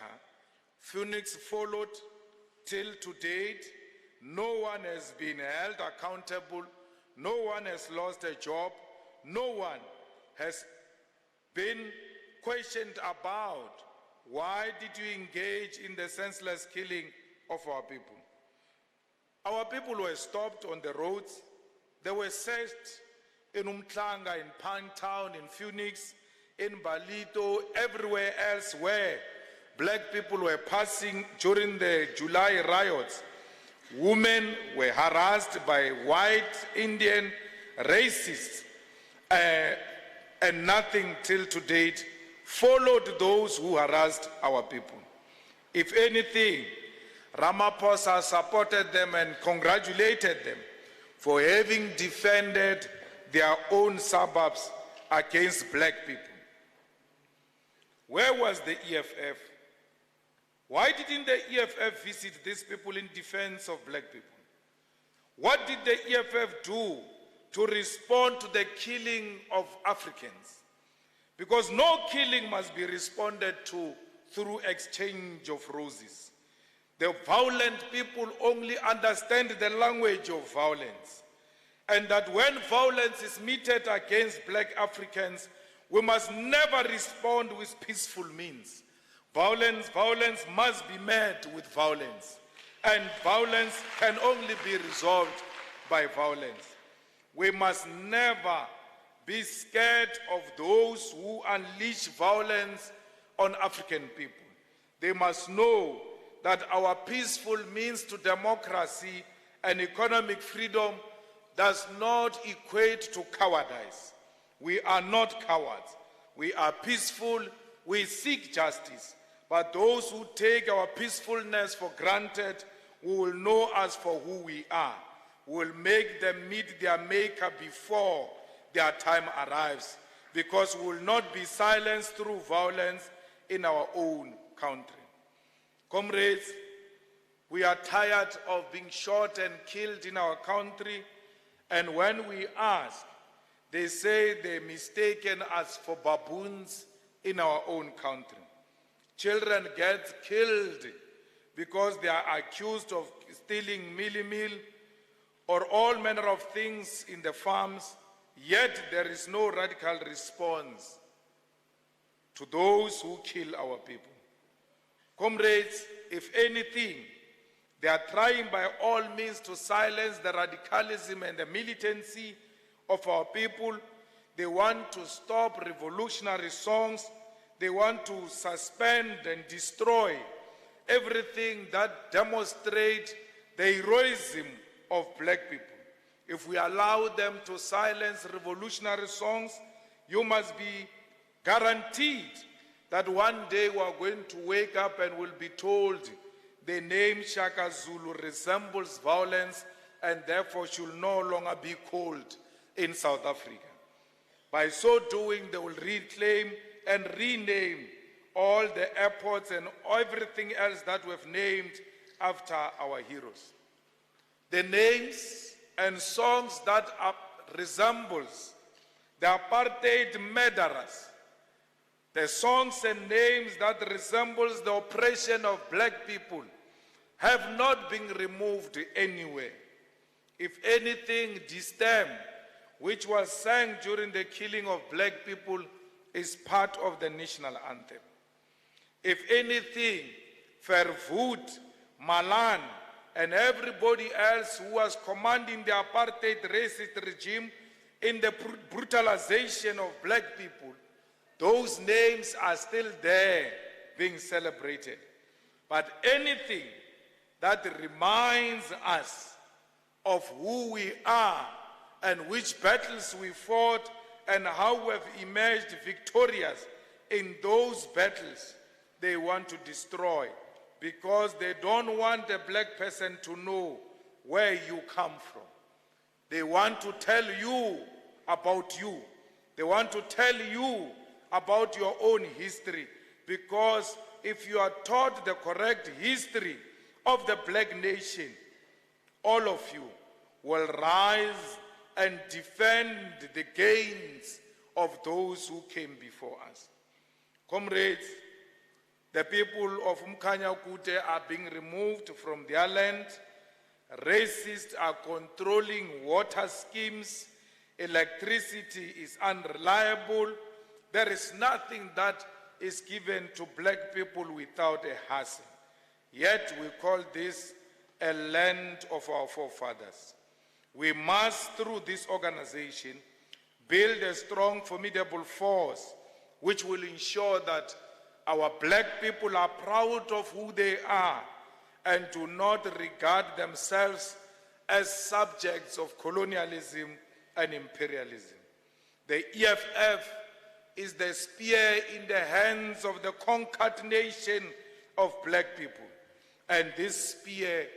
Phoenix followed till to date. No one has been held accountable. No one has lost a job. No one has been questioned about why did you engage in the senseless killing of our people. Our people were stopped on the roads. They were searched in Umhlanga, in Pinetown, in Phoenix, in Balito, everywhere else where black people were passing during the July riots. Women were harassed by white Indian racists, and nothing till to date followed those who harassed our people. If anything, Ramaphosa supported them and congratulated them for having defended their own suburbs against black people. Where was the EFF? Why didn't the EFF visit these people in defense of black people? What did the EFF do to respond to the killing of Africans? Because no killing must be responded to through exchange of roses. The violent people only understand the language of violence. And that when violence is meted against black Africans, we must never respond with peaceful means. Violence must be met with violence. And violence can only be resolved by violence. We must never be scared of those who unleash violence on African people. They must know that our peaceful means to democracy and economic freedom does not equate to cowardice. We are not cowards. We are peaceful. We seek justice. But those who take our peacefulness for granted, who will know us for who we are, will make them meet their maker before their time arrives. because we will not be silenced through violence in our own country. Comrades, we are tired of being shot and killed in our country, and when we ask, they say they mistaken us for baboons in our own country. Children get killed because they are accused of stealing meal or all manner of things in the farms, yet there is no radical response to those who kill our people. Comrades, if anything, they are trying by all means to silence the radicalism and the militancy of our people. They want to stop revolutionary songs. They want to suspend and destroy everything that demonstrates the heroism of black people. If we allow them to silence revolutionary songs, you must be guaranteed that one day we are going to wake up and will be told the name Shaka Zulu resembles violence and therefore should no longer be called in South Africa. By so doing, they will reclaim and rename all the airports and everything else that we've named after our heroes. The names and songs that resembles the apartheid murderers, the songs and names that resembles the oppression of black people have not been removed anywhere. If anything, this stem, which was sang during the killing of black people, is part of the national anthem. If anything, Verwoerd, Malan, and everybody else who was commanding the apartheid racist regime in the brutalization of black people, those names are still there being celebrated. But anything that reminds us of who we are and which battles we fought and how we have emerged victorious in those battles, they want to destroy, because they don't want a black person to know where you come from. They want to tell you about you. They want to tell you about your own history, because if you are taught the correct history of the black nation, all of you will rise and defend the gains of those who came before us. Comrades, the people of Mkhanya Kute are being removed from their land. Racists are controlling water schemes. Electricity is unreliable. There is nothing that is given to black people without a hassle. Yet we call this a land of our forefathers. We must, through this organization, build a strong, formidable force which will ensure that our black people are proud of who they are and do not regard themselves as subjects of colonialism and imperialism. The EFF is the spear in the hands of the conquered nation of black people, and this spear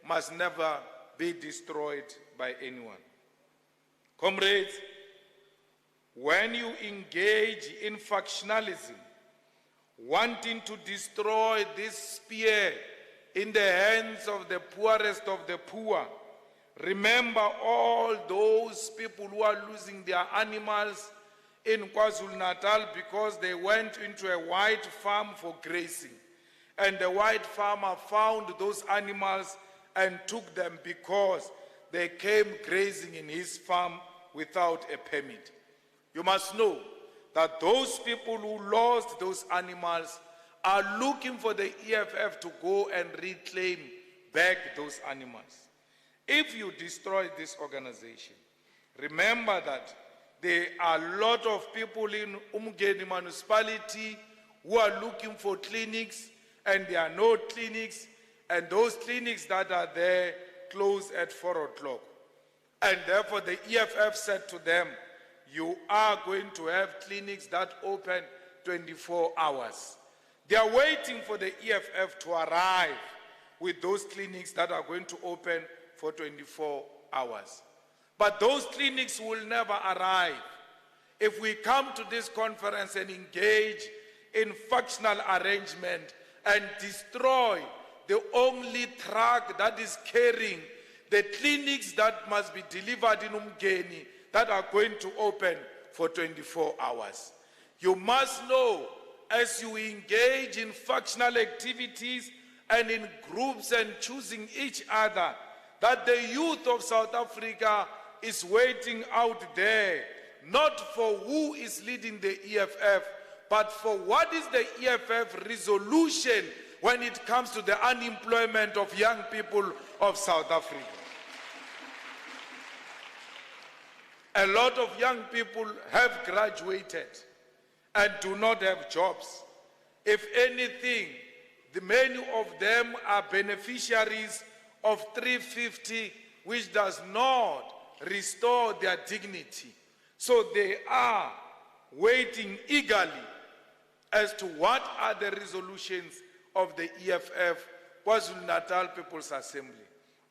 must never be destroyed by anyone. Comrades, when you engage in factionalism, wanting to destroy this spear in the hands of the poorest of the poor, remember all those people who are losing their animals in KwaZulu-Natal because they went into a white farm for grazing. And the white farmer found those animals and took them because they came grazing in his farm without a permit. You must know that those people who lost those animals are looking for the EFF to go and reclaim back those animals. If you destroy this organization, remember that there are a lot of people in Umgeni municipality who are looking for clinics, and there are no clinics, and those clinics that are there close at 4 o'clock. And therefore the EFF said to them, you are going to have clinics that open 24 hours. They are waiting for the EFF to arrive with those clinics that are going to open for 24 hours. But those clinics will never arrive. if we come to this conference and engage in factional arrangement and destroy the only truck that is carrying the clinics that must be delivered in Umgeni that are going to open for 24 hours. You must know, as you engage in factional activities and in groups and choosing each other, that the youth of South Africa is waiting out there, not for who is leading the EFF, but for what is the EFF resolution when it comes to the unemployment of young people of South Africa. A lot of young people have graduated and do not have jobs. If anything, many of them are beneficiaries of 350, which does not restore their dignity. So they are waiting eagerly as to what are the resolutions of the EFF, KwaZulu-Natal People's Assembly.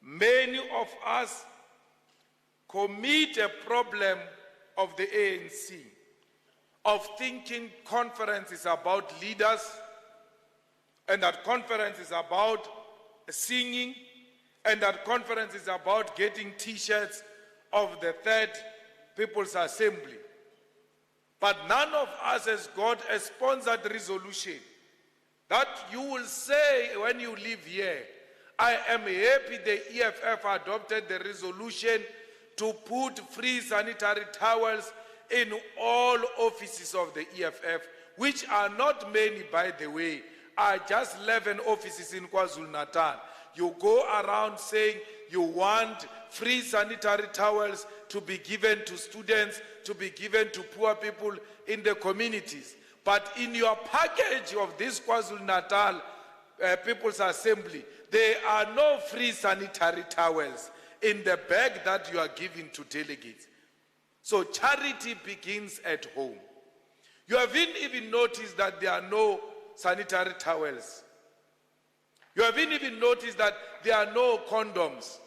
Many of us commit a problem of the ANC, of thinking conference is about leaders, and that conference is about singing, and that conference is about getting t-shirts of the Third People's Assembly. But none of us has got a sponsored resolution that you will say when you leave here, I am happy the EFF adopted the resolution to put free sanitary towels in all offices of the EFF, which are not many, by the way, are just 11 offices in KwaZulu-Natal. You go around saying you want free sanitary towels to be given to students, to be given to poor people in the communities. But in your package of this KwaZulu-Natal People's Assembly, there are no free sanitary towels in the bag that you are giving to delegates. So charity begins at home. You haven't even noticed that there are no sanitary towels. You haven't even noticed that there are no condoms,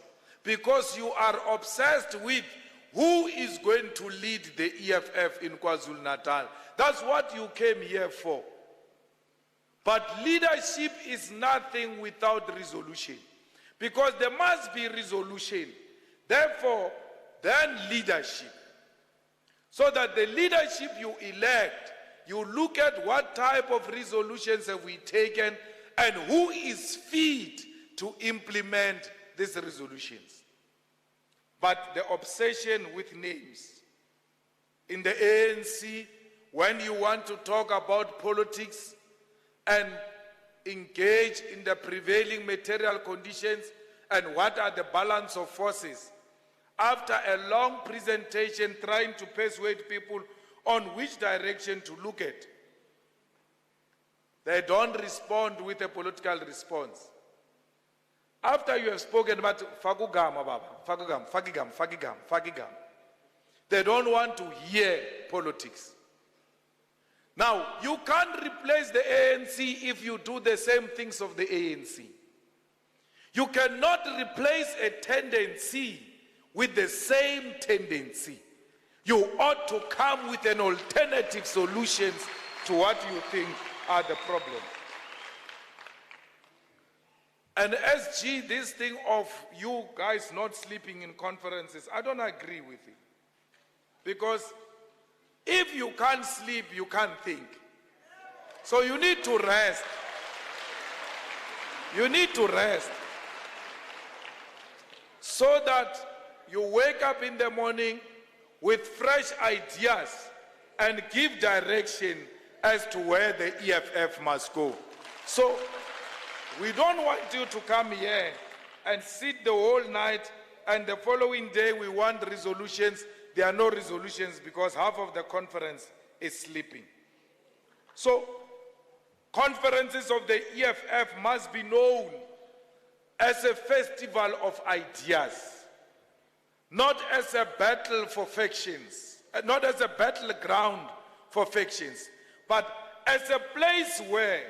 because you are obsessed with who is going to lead the EFF in KwaZulu-Natal. That's what you came here for. But leadership is nothing without resolution, because there must be resolution. Therefore, then leadership. So that the leadership you elect, you look at what type of resolutions have we taken and who is fit to implement these resolutions. But the obsession with names. In the ANC, when you want to talk about politics and engage in the prevailing material conditions and what are the balance of forces, after a long presentation trying to persuade people on which direction to look at, they don't respond with a political response. After you have spoken about Fagigam, they don't want to hear politics. Now, you can't replace the ANC if you do the same things of the ANC. You cannot replace a tendency with the same tendency. You ought to come with an alternative solutions to what you think are the problems. And SG, this thing of you guys not sleeping in conferences, I don't agree with it. Because if you can't sleep, you can't think. So you need to rest. You need to rest. So that you wake up in the morning with fresh ideas and give direction as to where the EFF must go. So we don't want you to come here and sit the whole night and the following day we want resolutions. There are no resolutions because half of the conference is sleeping. So conferences of the EFF must be known as a festival of ideas, not as a battle for factions, not as a battleground for factions, but as a place where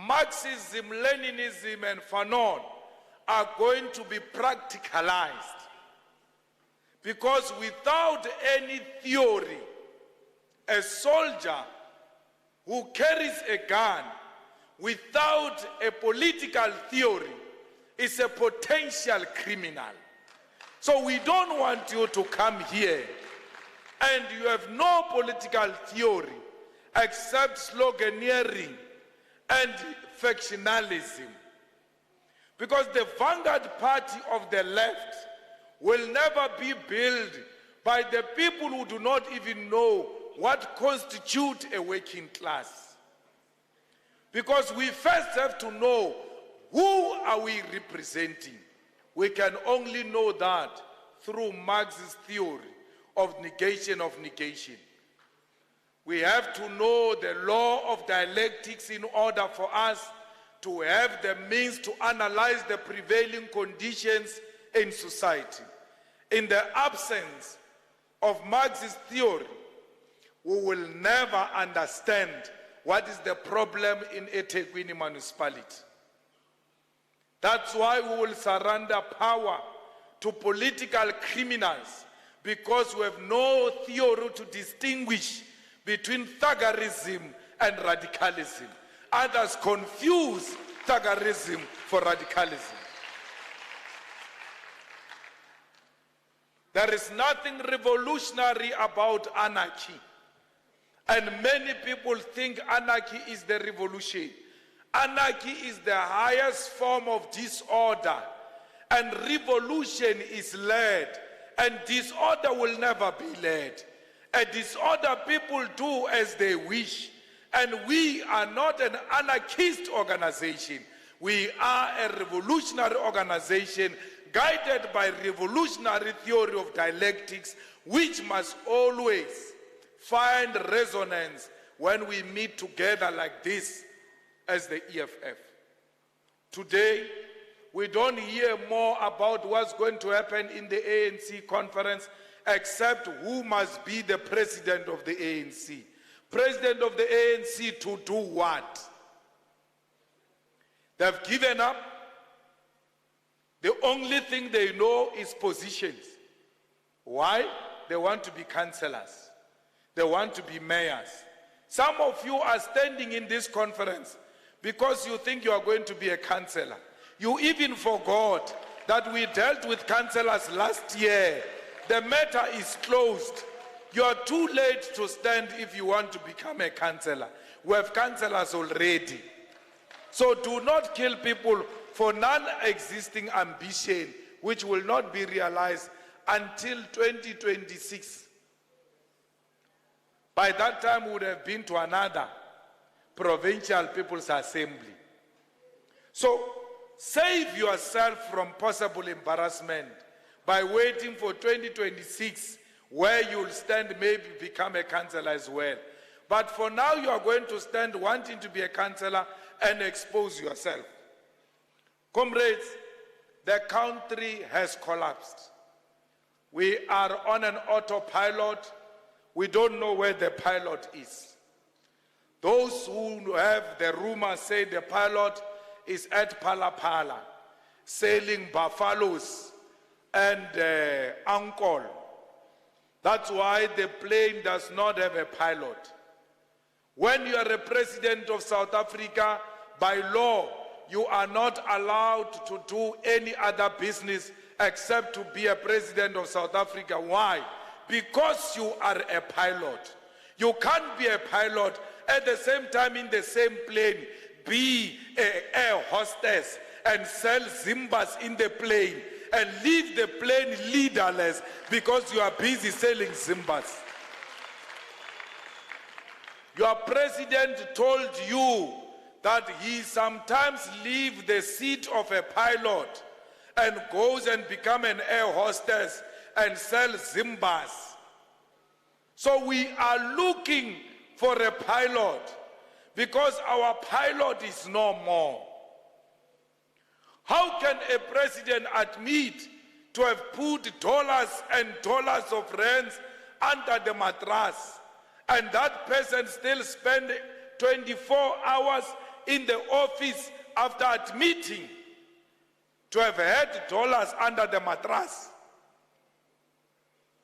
Marxism, Leninism, and Fanon are going to be practicalized. Because without any theory a soldier who carries a gun without a political theory is a potential criminal. So we don't want you to come here and you have no political theory except sloganeering and factionalism. Because the vanguard party of the left will never be built by the people who do not even know what constitutes a working class. Because we first have to know who are we representing. We can only know that through Marx's theory of negation of negation. We have to know the law of dialectics in order for us to have the means to analyze the prevailing conditions in society. In the absence of Marx's theory, we will never understand what is the problem in eThekwini municipality. That's why we will surrender power to political criminals, because we have no theory to distinguish between thuggerism and radicalism. Others confuse thuggerism for radicalism. There is nothing revolutionary about anarchy. And many people think anarchy is the revolution. Anarchy is the highest form of disorder. And revolution is led. And disorder will never be led. A disorder people do as they wish. And we are not an anarchist organization. We are a revolutionary organization guided by revolutionary theory of dialectics, which must always find resonance when we meet together like this as the EFF. Today, we don't hear more about what's going to happen in the ANC conference, except who must be the president of the ANC. President of the ANC to do what? They've given up. The only thing they know is positions. Why? They want to be councillors. They want to be mayors. Some of you are standing in this conference because you think you are going to be a councillor. You even forgot that we dealt with councillors last year. The matter is closed. You are too late to stand if you want to become a councillor. We have councillors already. So do not kill people for non-existing ambition, which will not be realized until 2026. By that time, we would have been to another Provincial People's Assembly. So save yourself from possible embarrassment by waiting for 2026, where you'll stand, maybe become a councillor as well. But for now, you are going to stand wanting to be a councillor and expose yourself. Comrades, the country has collapsed. We are on an autopilot. We don't know where the pilot is. Those who have the rumor say the pilot is at Palapala, selling buffaloes and uncle. That's why the plane does not have a pilot. When you are a president of South Africa, by law, you are not allowed to do any other business except to be a president of South Africa. Why? Because you are a pilot. You can't be a pilot at the same time in the same plane, be an air hostess and sell Zimbas in the plane and leave the plane leaderless because you are busy selling Zimbas. Your president told you that he sometimes leaves the seat of a pilot and goes and become an air hostess and sell Zimbas. So we are looking for a pilot because our pilot is no more. How can a president admit to have put dollars and dollars of rands under the mattress and that person still spend 24 hours in the office after admitting to have had dollars under the mattress?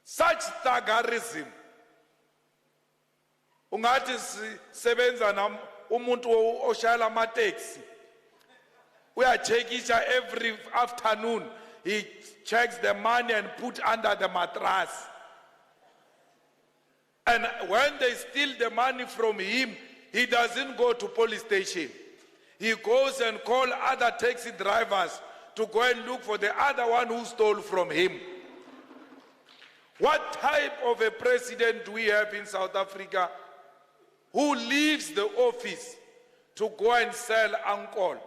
Such thuggerism Ungathi sebenza nam umuntu oshayela ama-taxi. Uyachekisha every afternoon. He checks the money and put under the mattress. And when they steal the money from him, he doesn't go to police station. He goes and calls other taxi drivers to go and look for the other one who stole from him. What type of a president do we have in South Africa who leaves the office to go and sell alcohol?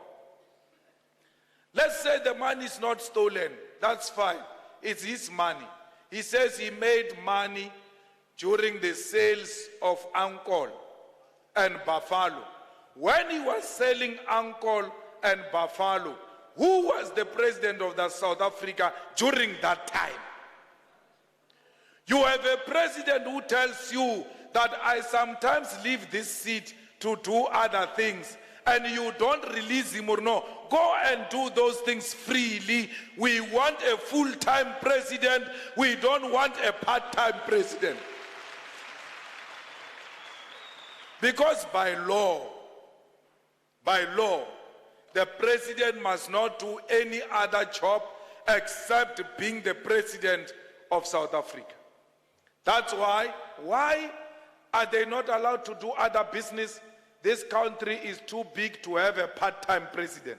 Let's say the money is not stolen. That's fine. It's his money. He says he made money during the sales of alcohol and buffalo. When he was selling alcohol and buffalo, who was the president of South Africa during that time? You have a president who tells you that I sometimes leave this seat to do other things, and you don't release him or no. Go and do those things freely. We want a full-time president. We don't want a part-time president. Because by law, the president must not do any other job except being the president of South Africa. That's why are they not allowed to do other business? This country is too big to have a part-time president.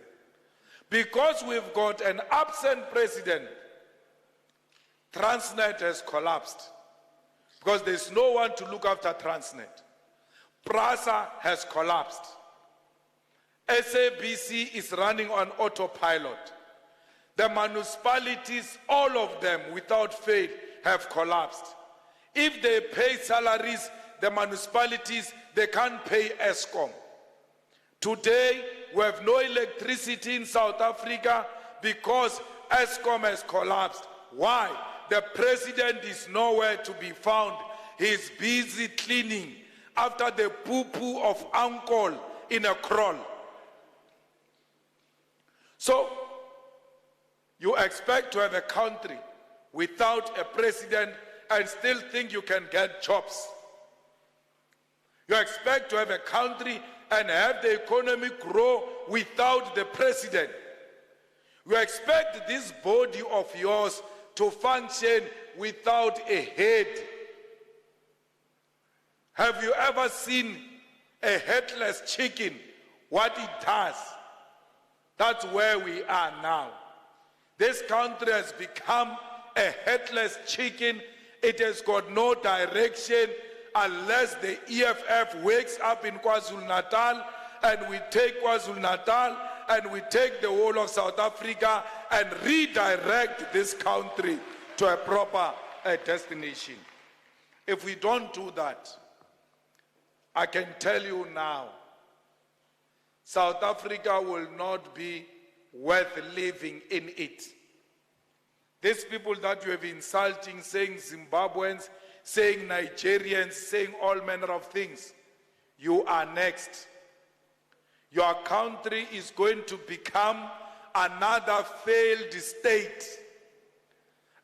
Because we've got an absent president, Transnet has collapsed. Because there's no one to look after Transnet. PRASA has collapsed. SABC is running on autopilot. The municipalities, all of them, without fail, have collapsed. If they pay salaries, the municipalities, they can't pay ESCOM. Today, we have no electricity in South Africa because ESCOM has collapsed. Why? The president is nowhere to be found. He's busy cleaning after the poo-poo of uncle in a crawl. So, you expect to have a country without a president and still think you can get jobs. You expect to have a country and have the economy grow without the president. You expect this body of yours to function without a head. Have you ever seen a headless chicken, what it does? That's where we are now. This country has become a headless chicken. It has got no direction unless the EFF wakes up in KwaZulu-Natal and we take KwaZulu-Natal and we take the whole of South Africa and redirect this country to a proper destination. If we don't do that, I can tell you now, South Africa will not be worth living in it. These people that you have insulting, saying Zimbabweans, saying Nigerians, saying all manner of things, you are next. Your country is going to become another failed state.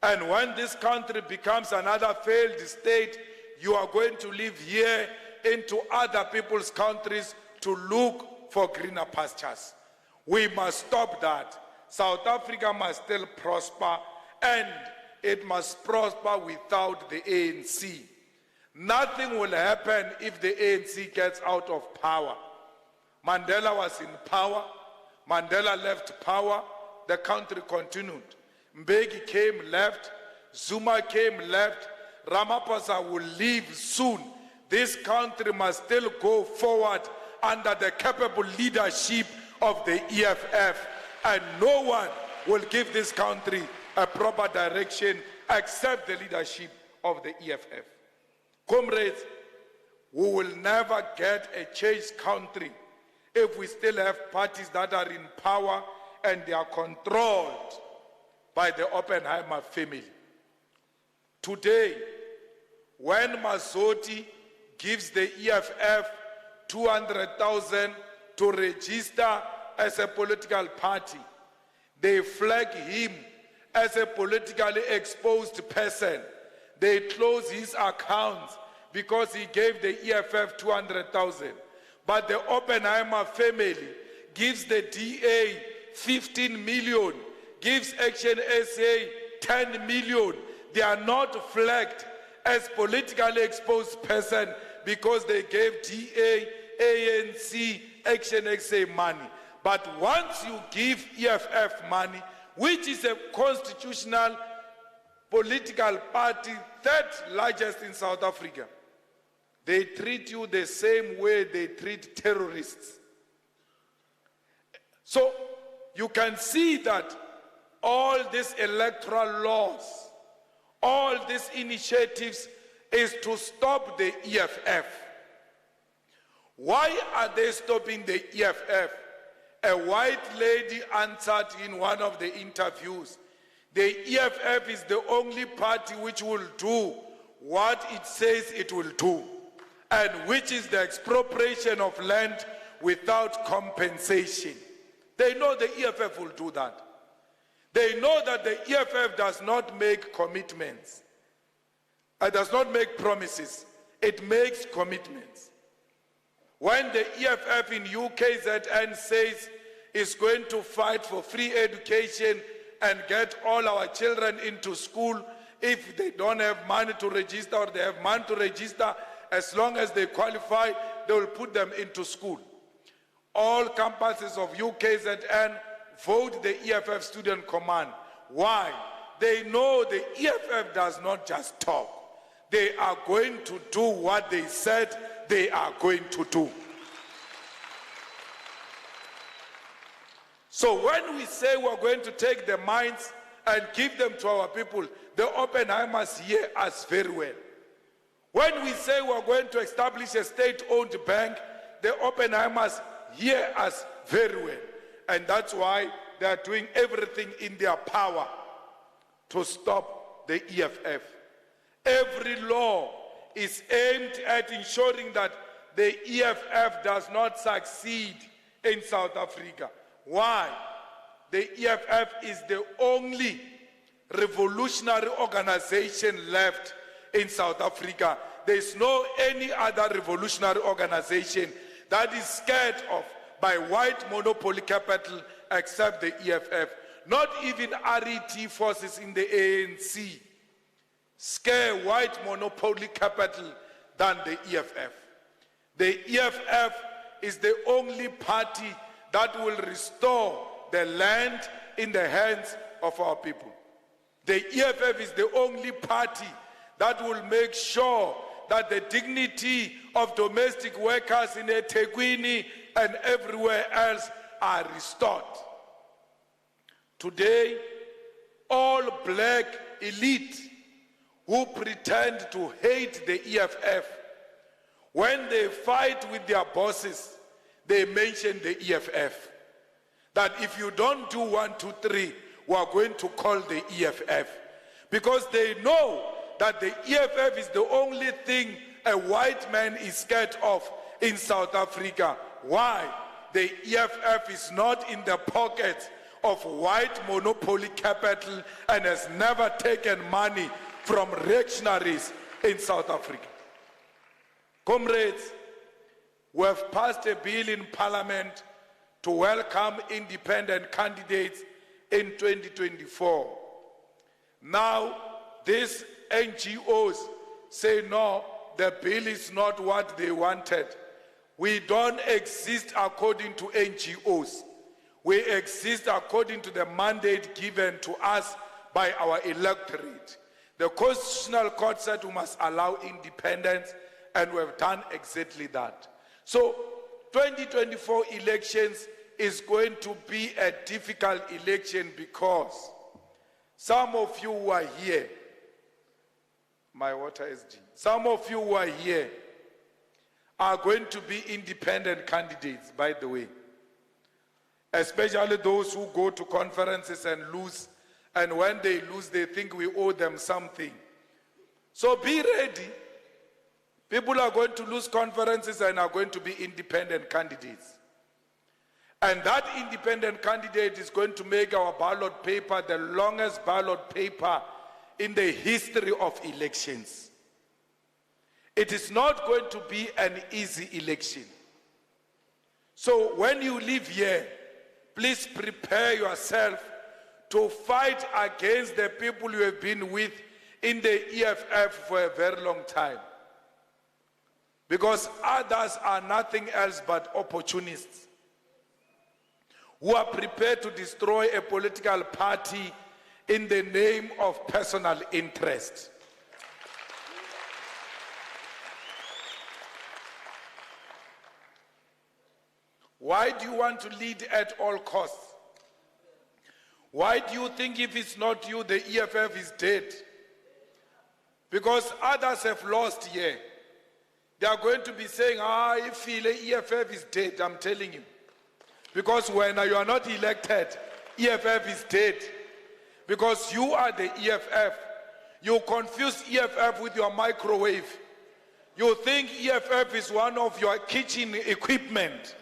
And when this country becomes another failed state, you are going to live here into other people's countries to look for greener pastures. We must stop that. South Africa must still prosper, and it must prosper without the ANC. Nothing will happen if the ANC gets out of power. Mandela was in power. Mandela left power. The country continued. Mbeki came, left. Zuma came, left. Ramaphosa will leave soon. This country must still go forward under the capable leadership of the EFF. And no one will give this country a proper direction except the leadership of the EFF. Comrades, we will never get a changed country if we still have parties that are in power and they are controlled by the Oppenheimer family. Today, when Mazzotti gives the EFF 200,000 to register as a political party, they flag him as a politically exposed person. They close his accounts because he gave the EFF 200,000. But the Oppenheimer family gives the DA 15 million, gives Action SA 10 million. They are not flagged as politically exposed person because they gave DA, ANC, Action SA money. But once you give EFF money, which is a constitutional political party, third largest in South Africa, they treat you the same way they treat terrorists. So you can see that all these electoral laws, all these initiatives is to stop the EFF. Why are they stopping the EFF? A white lady answered in one of the interviews, the EFF is the only party which will do what it says it will do, and which is the expropriation of land without compensation. They know the EFF will do that. They know that the EFF does not make commitments. It does not make promises. It makes commitments. When the EFF in UKZN says it's going to fight for free education and get all our children into school, if they don't have money to register or they have money to register, as long as they qualify, they will put them into school. All campuses of UKZN vote the EFF Student Command. Why? They know the EFF does not just talk. They are going to do what they said they are going to do. So when we say we're going to take the mines and give them to our people, the Oppenheimers hear us very well. When we say we're going to establish a state-owned bank, the Oppenheimers hear us very well. And that's why they are doing everything in their power to stop the EFF. Every law is aimed at ensuring that the EFF does not succeed in South Africa. Why? The EFF is the only revolutionary organization left in South Africa. There is no any other revolutionary organization that is scared of by white monopoly capital except the EFF. Not even RET forces in the ANC scare white monopoly capital than the EFF. The EFF is the only party that will restore the land in the hands of our people. The EFF is the only party that will make sure that the dignity of domestic workers in eThekwini and everywhere else are restored. Today, all black elite who pretend to hate the EFF, when they fight with their bosses, they mention the EFF. That if you don't do 1, 2, 3, we are going to call the EFF. Because they know that the EFF is the only thing a white man is scared of in South Africa. Why? The EFF is not in the pockets of white monopoly capital and has never taken money from reactionaries in South Africa. Comrades, we have passed a bill in Parliament to welcome independent candidates in 2024. Now, these NGOs say, no, the bill is not what they wanted. We don't exist according to NGOs. We exist according to the mandate given to us by our electorate. The Constitutional Court said we must allow independence, and we have done exactly that. So, 2024 elections is going to be a difficult election because some of you who are here, my water SG, some of you who are here are going to be independent candidates, by the way. Especially those who go to conferences and lose, and when they lose, they think we owe them something. So be ready. People are going to lose conferences and are going to be independent candidates. And that independent candidate is going to make our ballot paper the longest ballot paper in the history of elections. It is not going to be an easy election. So when you live here, please prepare yourself to fight against the people you have been with in the EFF for a very long time. Because others are nothing else but opportunists who are prepared to destroy a political party in the name of personal interest. Why do you want to lead at all costs? Why do you think if it's not you, the EFF is dead? Because others have lost here. They are going to be saying, I feel the EFF is dead, I'm telling you. Because when you are not elected, EFF is dead. Because you are the EFF. You confuse EFF with your microwave. You think EFF is one of your kitchen equipment.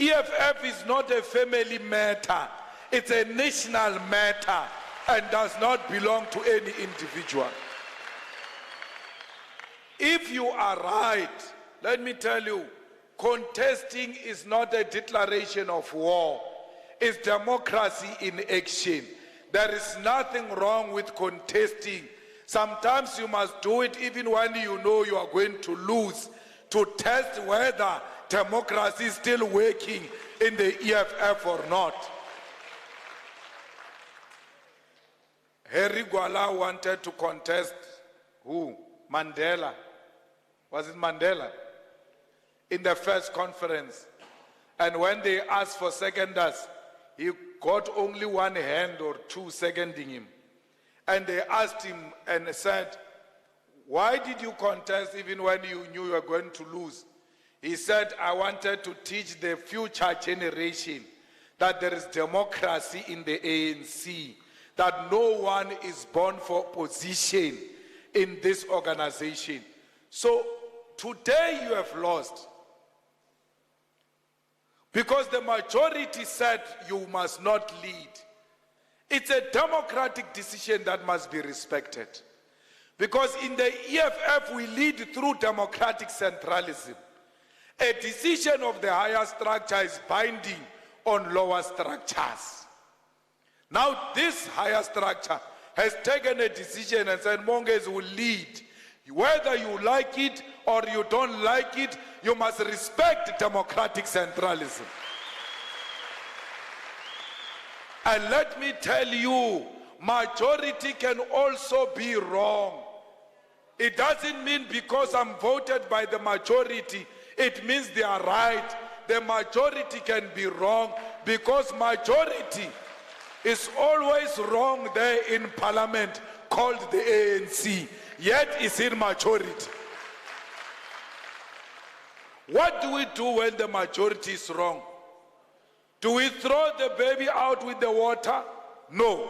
EFF is not a family matter. It's a national matter and does not belong to any individual. If you are right, let me tell you, contesting is not a declaration of war. It's democracy in action. There is nothing wrong with contesting. Sometimes you must do it even when you know you are going to lose, to test whether democracy is still working in the EFF or not. Harry Gwala wanted to contest who? Mandela. Was it Mandela? In the first conference. And when they asked for seconders, he got only one hand or two seconding him. And they asked him and said, why did you contest even when you knew you were going to lose? He said, I wanted to teach the future generation that there is democracy in the ANC, that no one is born for position in this organization. So today you have lost. Because the majority said you must not lead. It's a democratic decision that must be respected. Because in the EFF we lead through democratic centralism. A decision of the higher structure is binding on lower structures. Now this higher structure has taken a decision and said Monges will lead. Whether you like it or you don't like it, you must respect democratic centralism. And let me tell you, majority can also be wrong. It doesn't mean because I'm voted by the majority, it means they are right. The majority can be wrong because majority is always wrong there in parliament called the ANC, yet it's in majority. What do we do when the majority is wrong? Do we throw the baby out with the water? No.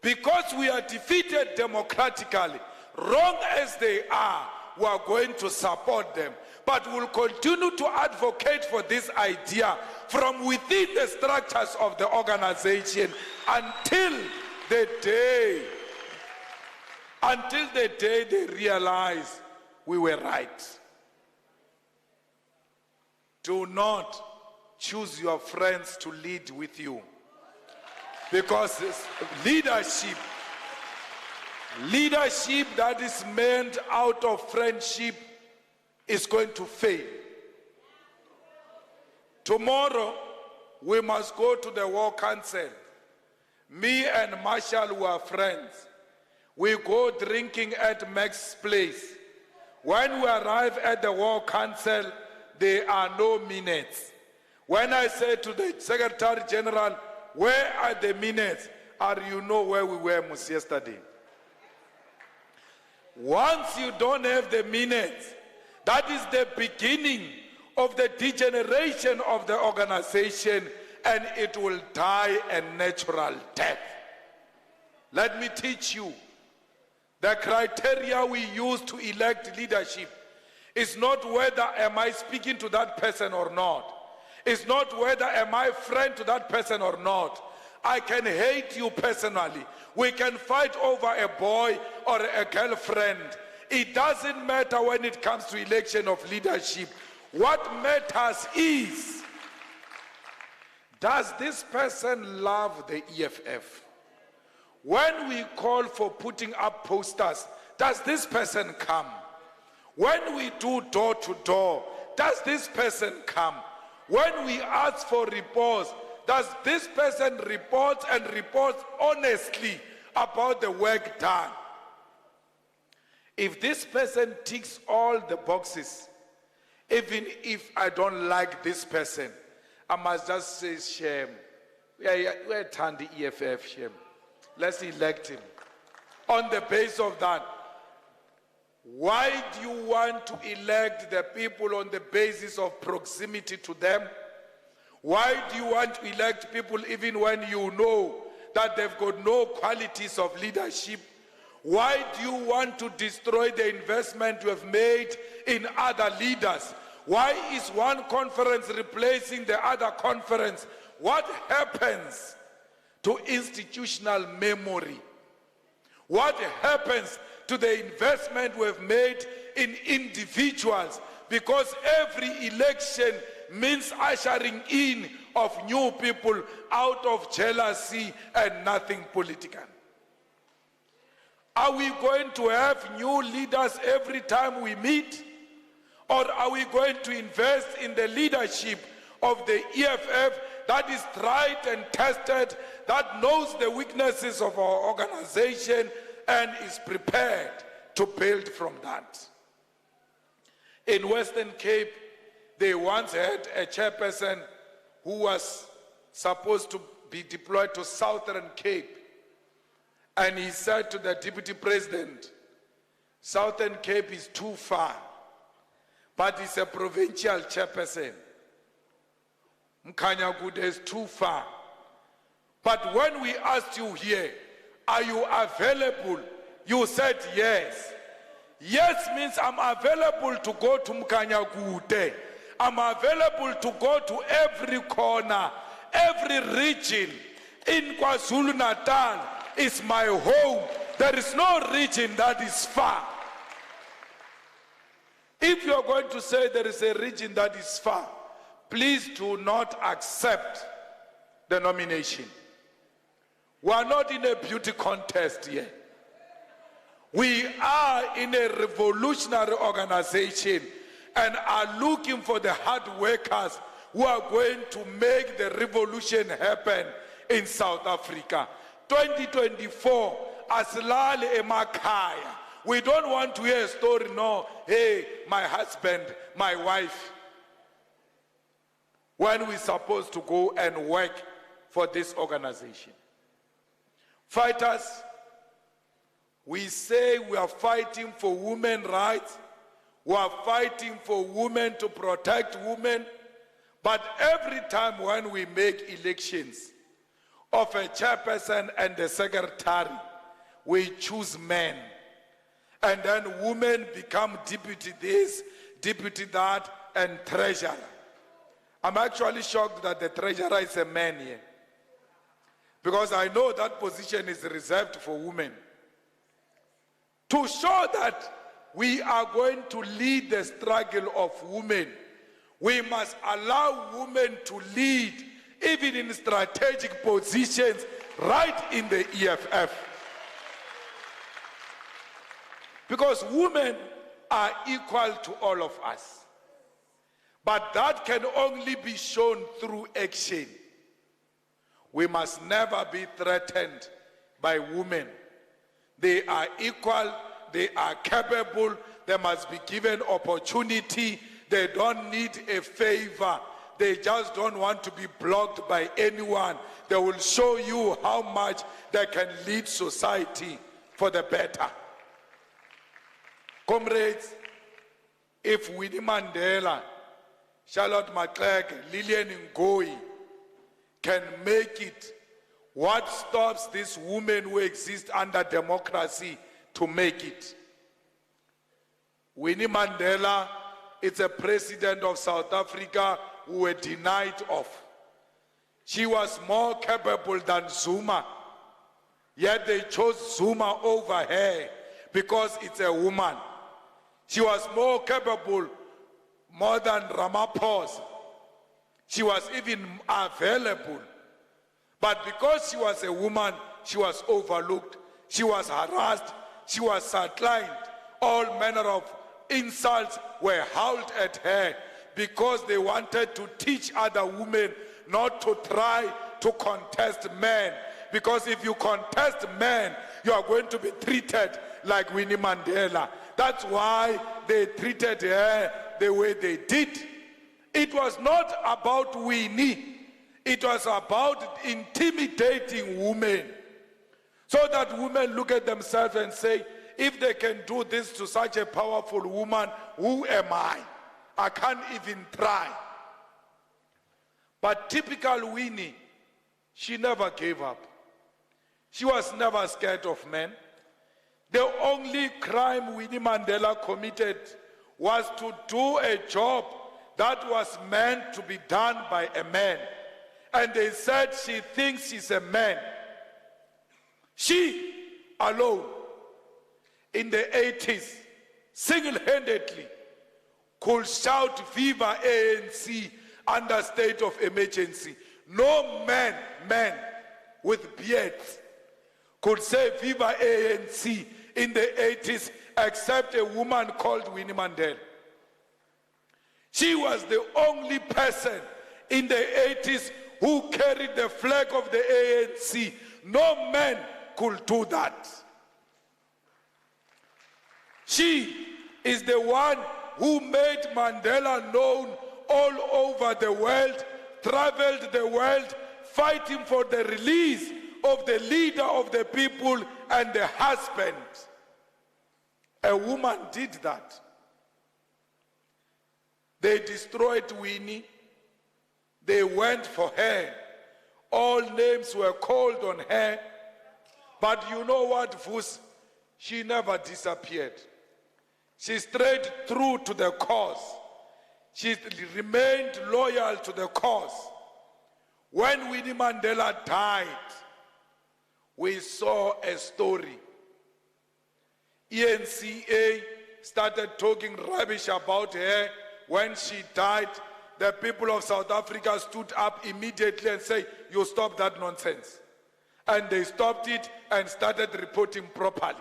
Because we are defeated democratically, wrong as they are, we are going to support them. But we'll continue to advocate for this idea from within the structures of the organization until the day they realize we were right. Do not choose your friends to lead with you. Because leadership that is meant out of friendship is going to fail. Tomorrow, we must go to the War Council. Me and Marshall, who are friends, we go drinking at Max's place. When we arrive at the War Council, there are no minutes. When I say to the Secretary General, where are the minutes? Or you know where we were yesterday. Once you don't have the minutes, that is the beginning of the degeneration of the organization, and it will die a natural death. Let me teach you. The criteria we use to elect leadership is not whether am I speaking to that person or not. It's not whether am I friend to that person or not. I can hate you personally. We can fight over a boy or a girlfriend. It doesn't matter when it comes to election of leadership. What matters is, does this person love the EFF? When we call for putting up posters, does this person come? When we do door to door, does this person come? When we ask for reports, does this person report and report honestly about the work done? If this person ticks all the boxes, even if I don't like this person, I must just say shame. We're turn the EFF shame. Let's elect him. On the basis of that, why do you want to elect the people on the basis of proximity to them? Why do you want to elect people even when you know that they've got no qualities of leadership? Why do you want to destroy the investment you have made in other leaders? Why is one conference replacing the other conference? What happens to institutional memory? What happens to the investment we've made in individuals? Because every election means ushering in of new people out of jealousy and nothing political. Are we going to have new leaders every time we meet? Or are we going to invest in the leadership of the EFF that is tried and tested, that knows the weaknesses of our organization and is prepared to build from that? In Western Cape, they once had a chairperson who was supposed to be deployed to Southern Cape. And he said to the deputy president, Southern Cape is too far, but it's a provincial chairperson. Mkanyagude is too far. But when we asked you here, are you available? You said yes. Yes means I'm available to go to Mkanyagude. I'm available to go to every corner, every region. In KwaZulu-Natal is my home. There is no region that is far. If you're going to say there is a region that is far, please do not accept the nomination. We are not in a beauty contest here. We are in a revolutionary organization and are looking for the hard workers who are going to make the revolution happen in South Africa. 2024, asilale emakhaya. We don't want to hear a story, no, hey, my husband, my wife. When we're supposed to go and work for this organization. Fighters, we say we are fighting for women's rights. We are fighting for women to protect women. But every time when we make elections of a chairperson and the secretary, we choose men. And then women become deputy this, deputy that, and treasurer. I'm actually shocked that the treasurer is a man here. Because I know that position is reserved for women. To show that we are going to lead the struggle of women, we must allow women to lead even in strategic positions right in the EFF. Because women are equal to all of us. But that can only be shown through action. We must never be threatened by women. They are equal, they are capable, they must be given opportunity. They don't need a favor. They just don't want to be blocked by anyone. They will show you how much they can lead society for the better. Comrades, if Winnie Mandela, Charlotte Maxeke, Lillian Ngoyi can make it, what stops these women who exist under democracy to make it? Winnie Mandela is a president of South Africa who were denied of. She was more capable than Zuma, yet they chose Zuma over her because it's a woman. She was more capable, more than Ramaphosa. She was even available. But because she was a woman, she was overlooked. She was harassed. She was sidelined. All manner of insults were hurled at her because they wanted to teach other women not to try to contest men. Because if you contest men, you are going to be treated like Winnie Mandela. That's why they treated her the way they did. It was not about Winnie. It was about intimidating women. So that women look at themselves and say, if they can do this to such a powerful woman, who am I? I can't even try. But typical Winnie, she never gave up. She was never scared of men. The only crime Winnie Mandela committed was to do a job that was meant to be done by a man. And they said she thinks she's a man. She alone, in the 80s, single-handedly, could shout Viva ANC under state of emergency. No man with beards could say Viva ANC in the 80s except a woman called Winnie Mandela. She was the only person in the 80s who carried the flag of the ANC. No man could do that. She is the one who made Mandela known all over the world, traveled the world, fighting for the release of the leader of the people and the husband. A woman did that. They destroyed Winnie. They went for her. All names were called on her. But you know what, Vus? She never disappeared. She stayed true to the cause. She remained loyal to the cause. When Winnie Mandela died, we saw a story. ENCA started talking rubbish about her. When she died, the people of South Africa stood up immediately and said, you stop that nonsense. And they stopped it and started reporting properly.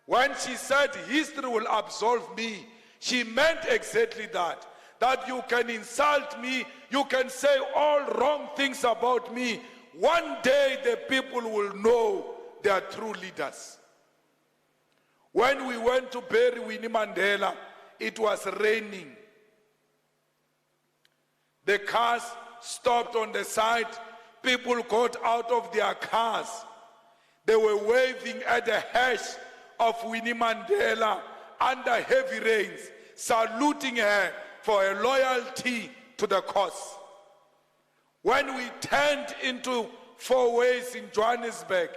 When she said history will absolve me, she meant exactly that. That you can insult me, you can say all wrong things about me. One day the people will know they are true leaders. When we went to bury Winnie Mandela, it was raining. The cars stopped on the side. People got out of their cars. They were waving at the hash of Winnie Mandela under heavy rains, saluting her for her loyalty to the cause. When we turned into 4 ways in Johannesburg,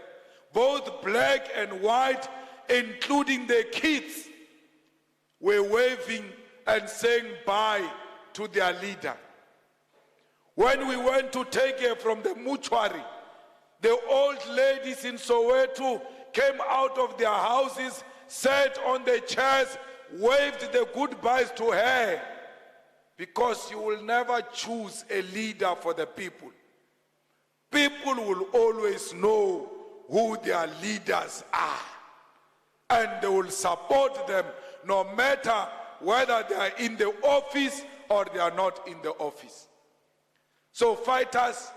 both black and white, including the kids, were waving and saying bye to their leader. When we went to take her from the mortuary, the old ladies in Soweto came out of their houses, sat on the chairs, waved the goodbyes to her, because you will never choose a leader for the people. People will always know who their leaders are, and they will support them no matter whether they are in the office or they are not in the office. So fighters,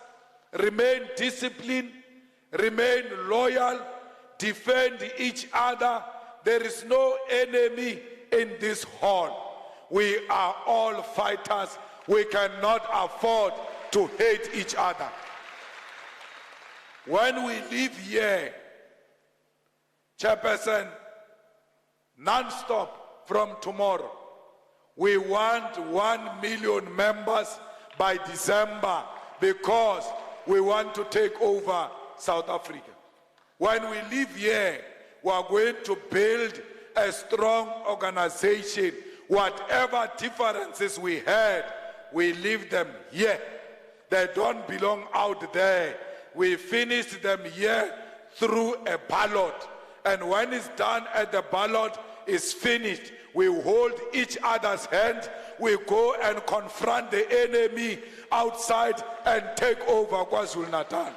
remain disciplined, remain loyal, defend each other. There is no enemy in this hall. We are all fighters. We cannot afford to hate each other. When we leave here, Chairperson, non-stop from tomorrow, we want 1 million members by December, because we want to take over South Africa. When we leave here, we are going to build a strong organization. Whatever differences we had, we leave them here. They don't belong out there. We finished them here through a ballot. And when it's done at the ballot, is finished, we hold each other's hand, we go and confront the enemy outside and take over KwaZulu-Natal.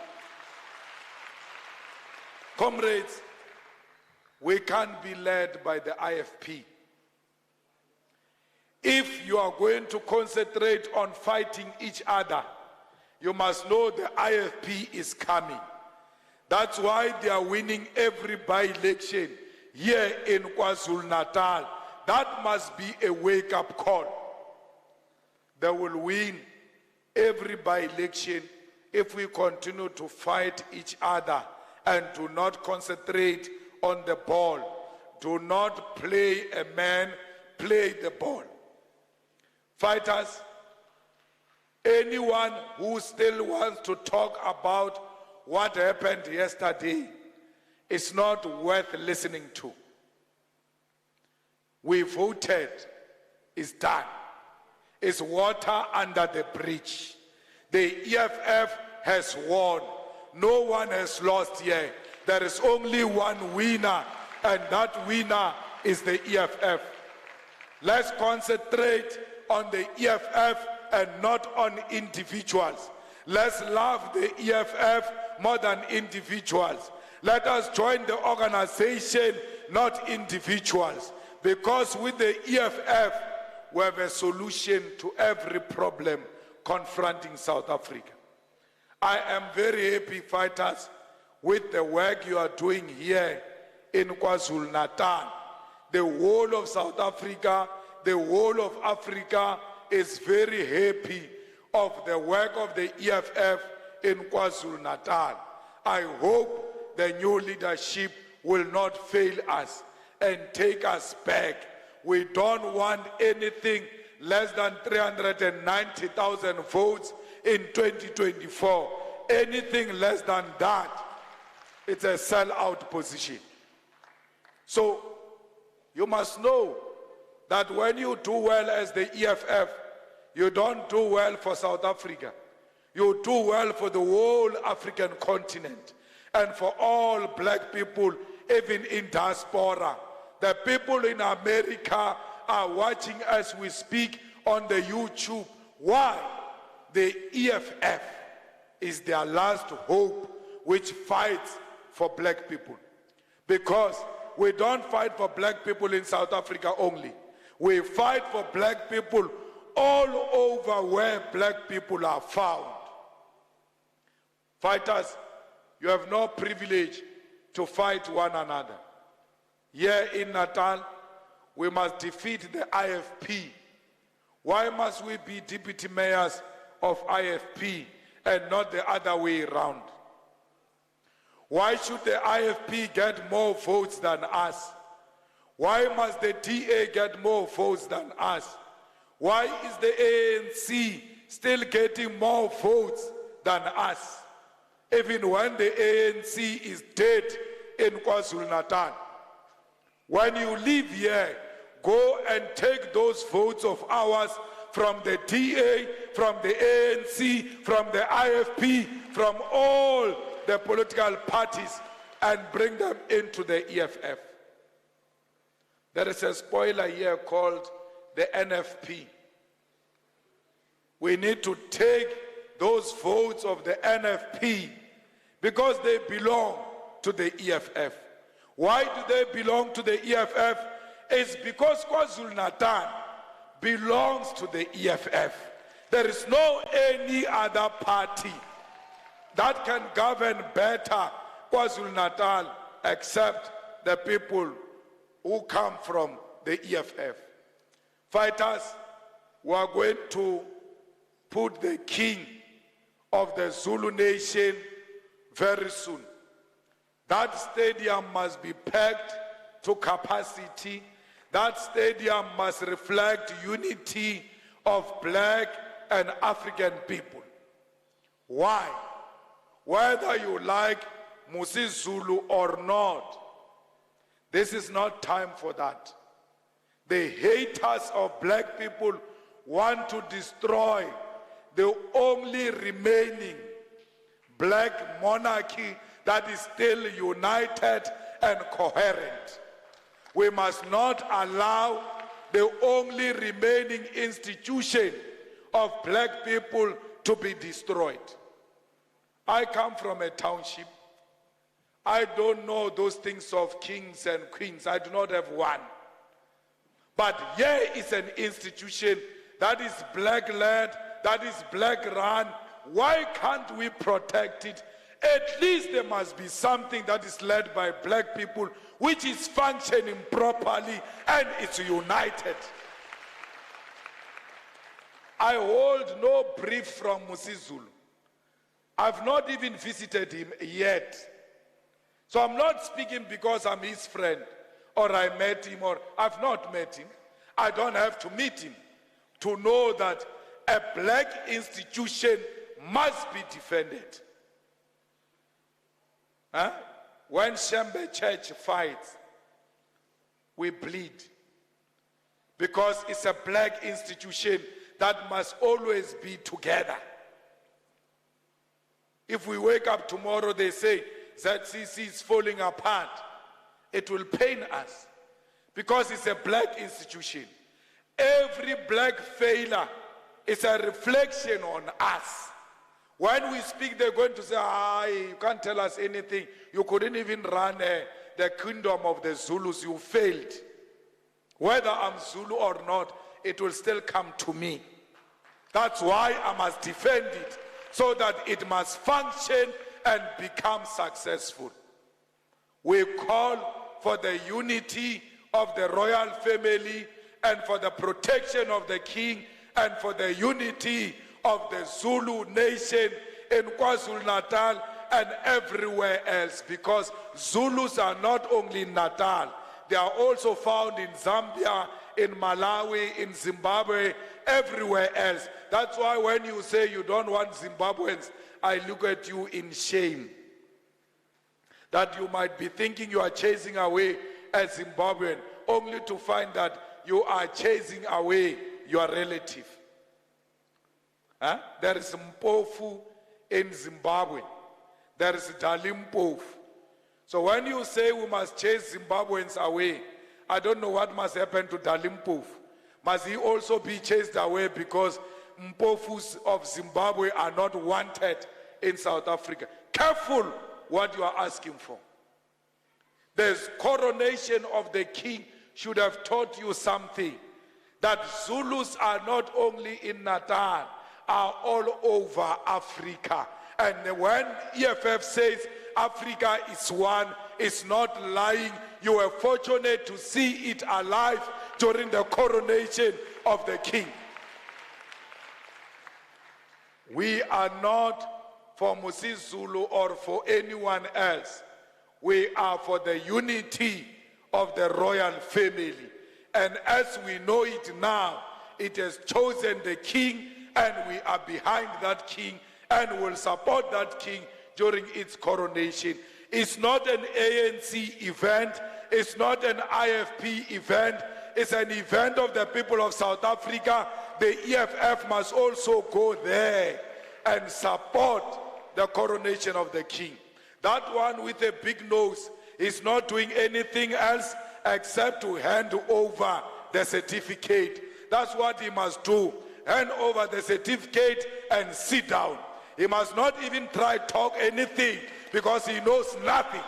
Comrades, we can't be led by the IFP. If you are going to concentrate on fighting each other, you must know the IFP is coming. That's why they are winning every by-election here in KwaZulu-Natal. That must be a wake-up call. They will win every by-election if we continue to fight each other and do not concentrate on the ball. Do not play a man, play the ball. Fighters, anyone who still wants to talk about what happened yesterday is not worth listening to. We voted, it's done. It's water under the bridge. The EFF has won. No one has lost yet. There is only one winner, and that winner is the EFF. Let's concentrate on the EFF and not on individuals. Let's love the EFF more than individuals. Let us join the organization, not individuals. Because with the EFF, we have a solution to every problem confronting South Africa. I am very happy, fighters, with the work you are doing here in KwaZulu-Natal. The whole of South Africa, the whole of Africa is very happy of the work of the EFF in KwaZulu-Natal. I hope the new leadership will not fail us and take us back. We don't want anything less than 390,000 votes in 2024. Anything less than that, it's a sell-out position. So you must know that when you do well as the EFF, you don't do well for South Africa. You do well for the whole African continent and for all black people, even in diaspora. The people in America are watching as we speak on the YouTube. Why? The EFF is their last hope, which fights for black people. Because we don't fight for black people in South Africa only. We fight for black people all over where black people are found. Fighters, you have no privilege to fight one another. Here in Natal, we must defeat the IFP. Why must we be deputy mayors of IFP and not the other way around? Why should the IFP get more votes than us? Why must the DA get more votes than us? Why is the ANC still getting more votes than us? Even when the ANC is dead in KwaZulu-Natal. When you live here, go and take those votes of ours from the DA, from the ANC, from the IFP, from all the political parties and bring them into the EFF. There is a spoiler here called the NFP. We need to take those votes of the NFP because they belong to the EFF. Why do they belong to the EFF? It's because KwaZulu-Natal belongs to the EFF. There is no any other party that can govern better KwaZulu-Natal except the people who come from the EFF. Fighters, we are going to put the king of the Zulu nation very soon. That stadium must be packed to capacity. That stadium must reflect unity of black and African people. Why? Whether you like Musi Zulu or not, this is not time for that. The haters of black people want to destroy the only remaining black monarchy that is still united and coherent. We must not allow the only remaining institution of black people to be destroyed. I come from a township. I don't know those things of kings and queens. I do not have one. But here is an institution that is black-led, that is black-run. Why can't we protect it? At least there must be something that is led by black people, which is functioning properly and it's united. I hold no brief from Musizulu. I've not even visited him yet. So I'm not speaking because I'm his friend, or I met him, or I've not met him. I don't have to meet him to know that a black institution must be defended. Huh? When Shembe Church fights, we bleed. Because it's a black institution that must always be together. If we wake up tomorrow, they say ZCC is falling apart, it will pain us. Because it's a black institution. Every black failure is a reflection on us. When we speak, they're going to say, you can't tell us anything. You couldn't even run the kingdom of the Zulus. You failed. Whether I'm Zulu or not, it will still come to me. That's why I must defend it, so that it must function and become successful. We call for the unity of the royal family and for the protection of the king and for the unity of the Zulu nation in KwaZulu-Natal and everywhere else, because Zulus are not only in Natal, they are also found in Zambia, in Malawi, in Zimbabwe, everywhere else. That's why when you say you don't want Zimbabweans, I look at you in shame. That you might be thinking you are chasing away a Zimbabwean, only to find that you are chasing away your relative. Huh? There is Mpofu in Zimbabwe. There is Dalimpofu. So when you say we must chase Zimbabweans away, I don't know what must happen to Dalimpofu. Must he also be chased away because Mpofus of Zimbabwe are not wanted in South Africa? Careful what you are asking for. The coronation of the king should have taught you something. That Zulus are not only in Natal, are all over Africa. And when EFF says Africa is one, it's not lying. You were fortunate to see it alive during the coronation of the king. We are not for Musizulu or for anyone else. We are for the unity of the royal family. And as we know it now, it has chosen the king, and we are behind that king and will support that king during its coronation. It's not an ANC event. It's not an IFP event. It's an event of the people of South Africa. The EFF must also go there and support the coronation of the king. That one with a big nose is not doing anything else except to hand over the certificate. That's what he must do. Hand over the certificate and sit down. He must not even try to talk anything because he knows nothing.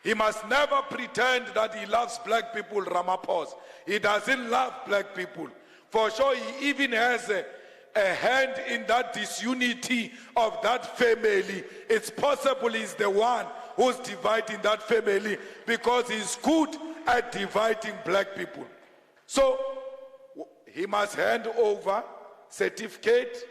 He must never pretend that he loves black people, Ramaphosa. He doesn't love black people. For sure, he even has a hand in that disunity of that family. It's possible he's the one who's dividing that family because he's good at dividing black people. So, he must hand over certificate.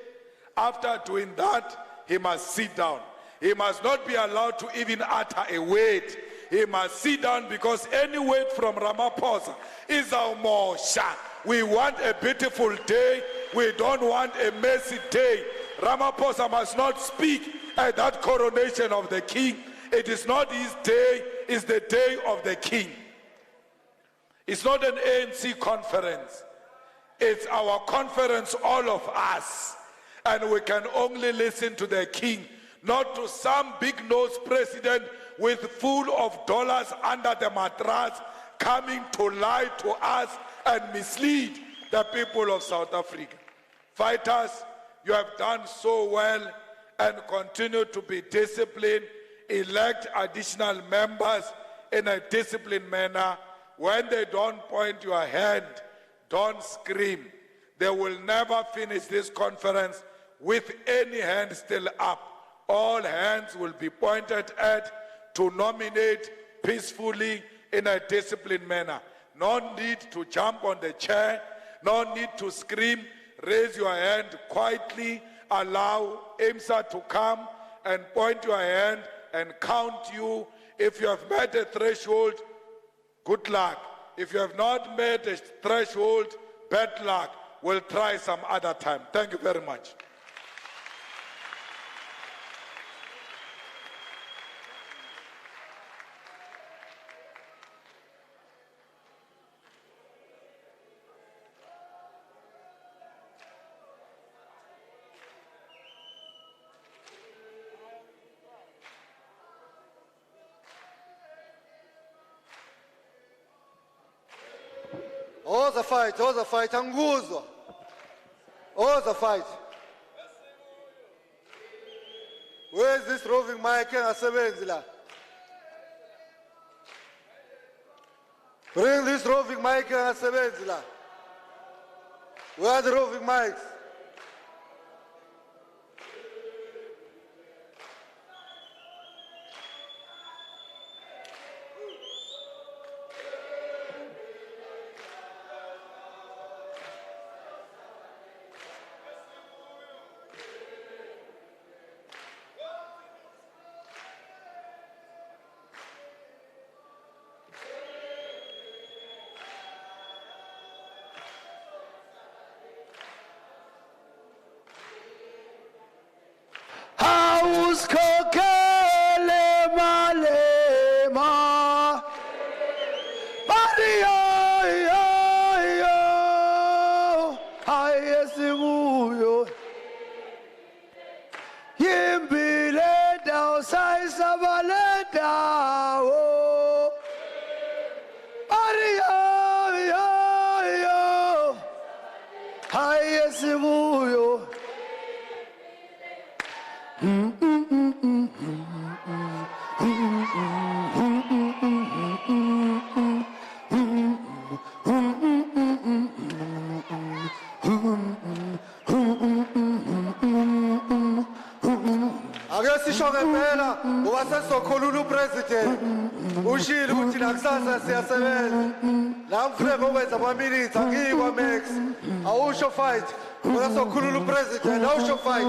After doing that, he must sit down. He must not be allowed to even utter a word. He must sit down because any word from Ramaphosa is our mosha. We want a beautiful day. We don't want a messy day. Ramaphosa must not speak at that coronation of the king. It is not his day, it's the day of the king. It's not an ANC conference. It's our conference, all of us. And we can only listen to the king, not to some big-nosed president with full of dollars under the mattress, coming to lie to us and mislead the people of South Africa. Fighters, you have done so well and continue to be disciplined. Elect additional members in a disciplined manner. When they don't point your hand, don't scream. They will never finish this conference with any hand still up. All hands will be pointed at to nominate peacefully in a disciplined manner. No need to jump on the chair, no need to scream. Raise your hand quietly, allow IMSA to come and point your hand and count you. If you have met a threshold, good luck. If you have not met a threshold, bad luck. We'll try some other time. Thank you very much. All the fight, anguzwa. All the fight. Where is this roving mic engasebenzi la? Bring this roving mic engasebenzi la. Where are the roving mics? Uskokele Malema Maria yo ayesibuyo Yimbile daw sayisabaleda Maria yo ayesibuyo Akesisho ngempela uwasesokhulula upresident. Ushilo ukuthi nakusasa siyasebenza. Namfreke okwenza ama-minutes angikwa Max. Awusho fight. Uwasesokhulula upresident, awusho fight.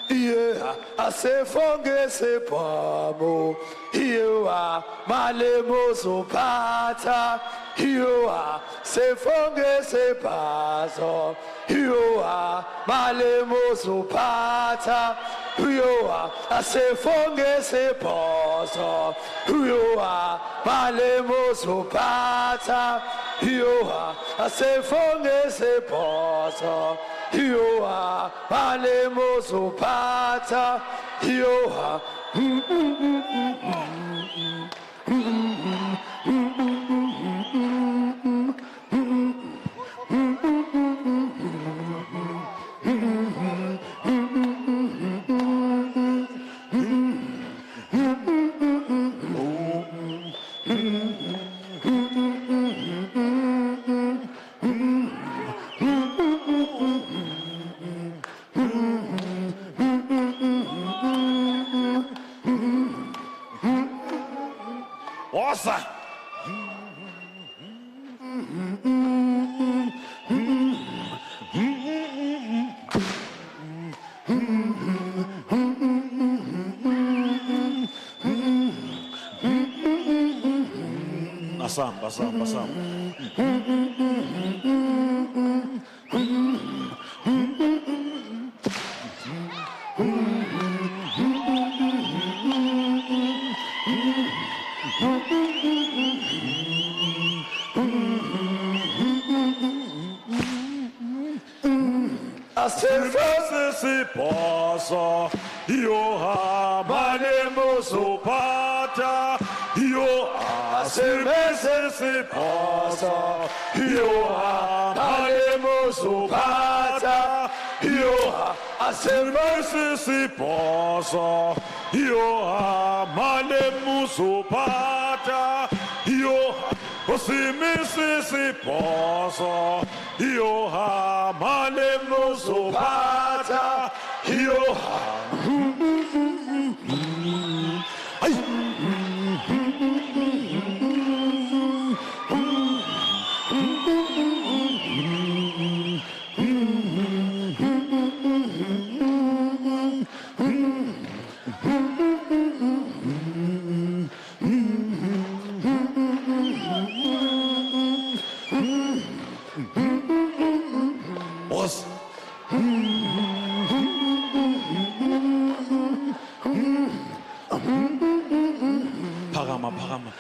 Yeah, asefonge sepamo. Hiwa Malemo Zopata. Hiwa sefonge sepazo. Hiwa Malemo Zopata. Hiwa asefonge sepazo. Hiwa Malemo Zopata. Hiwa asefonge sepazo. Hiwa Malemo Zopata. Hiwa Awesome. Basam. Asefonge Se passa. yohamba nemuzopata, asemese siphoso, yohamba nemuzopata, asemese siphoso, yohamba nemuzopata, asemese siphoso, yohamba nemuzopata, Parama, parama.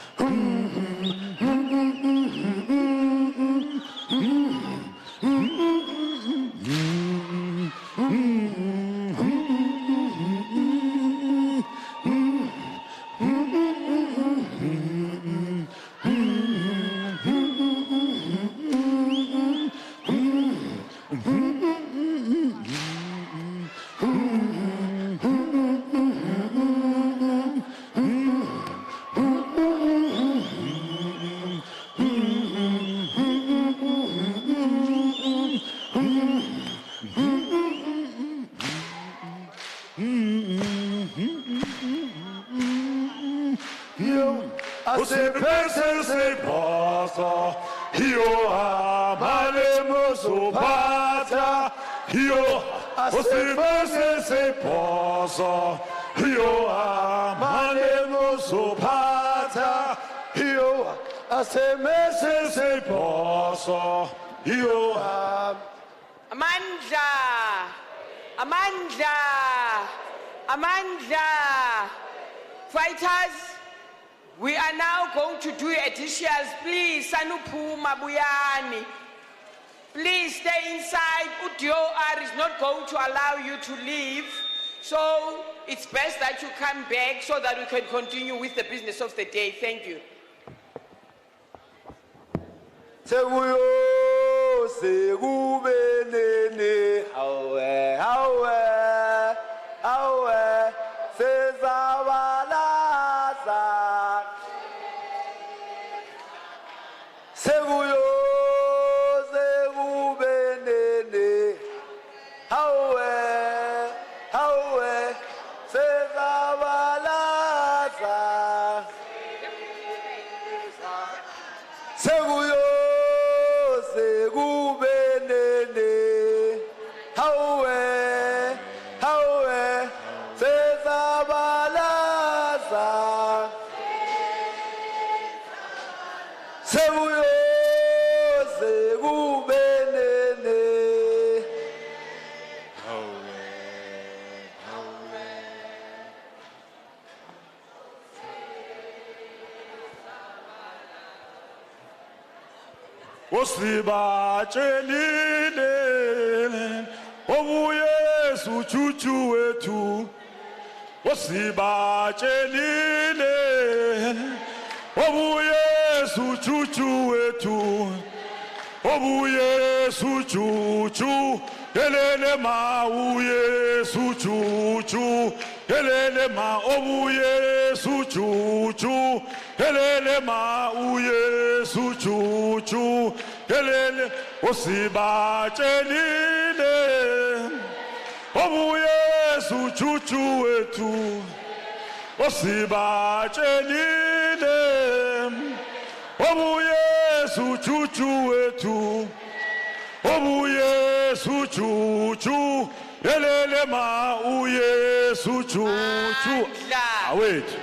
Fighters, we are now going to do additionals. Please, Sanupuma Buyani. Please stay inside. UDOR is not going to allow you to leave. So it's best that you come back so that we can continue with the business of the day. Thank you. Osibacelile obuyesu chuchu wetu, osibacelile obuyesu chuchu wetu, obuyesu chuchu elele ma uyesu chuchu elele ma obuyesu chuchu elele ma uyesu chuchu elele osibacelile obuyesu chuchu wetu, osibacelile obuyesu chuchu wetu, obuyesu chuchu elele ma uyesu chuchu. Wait.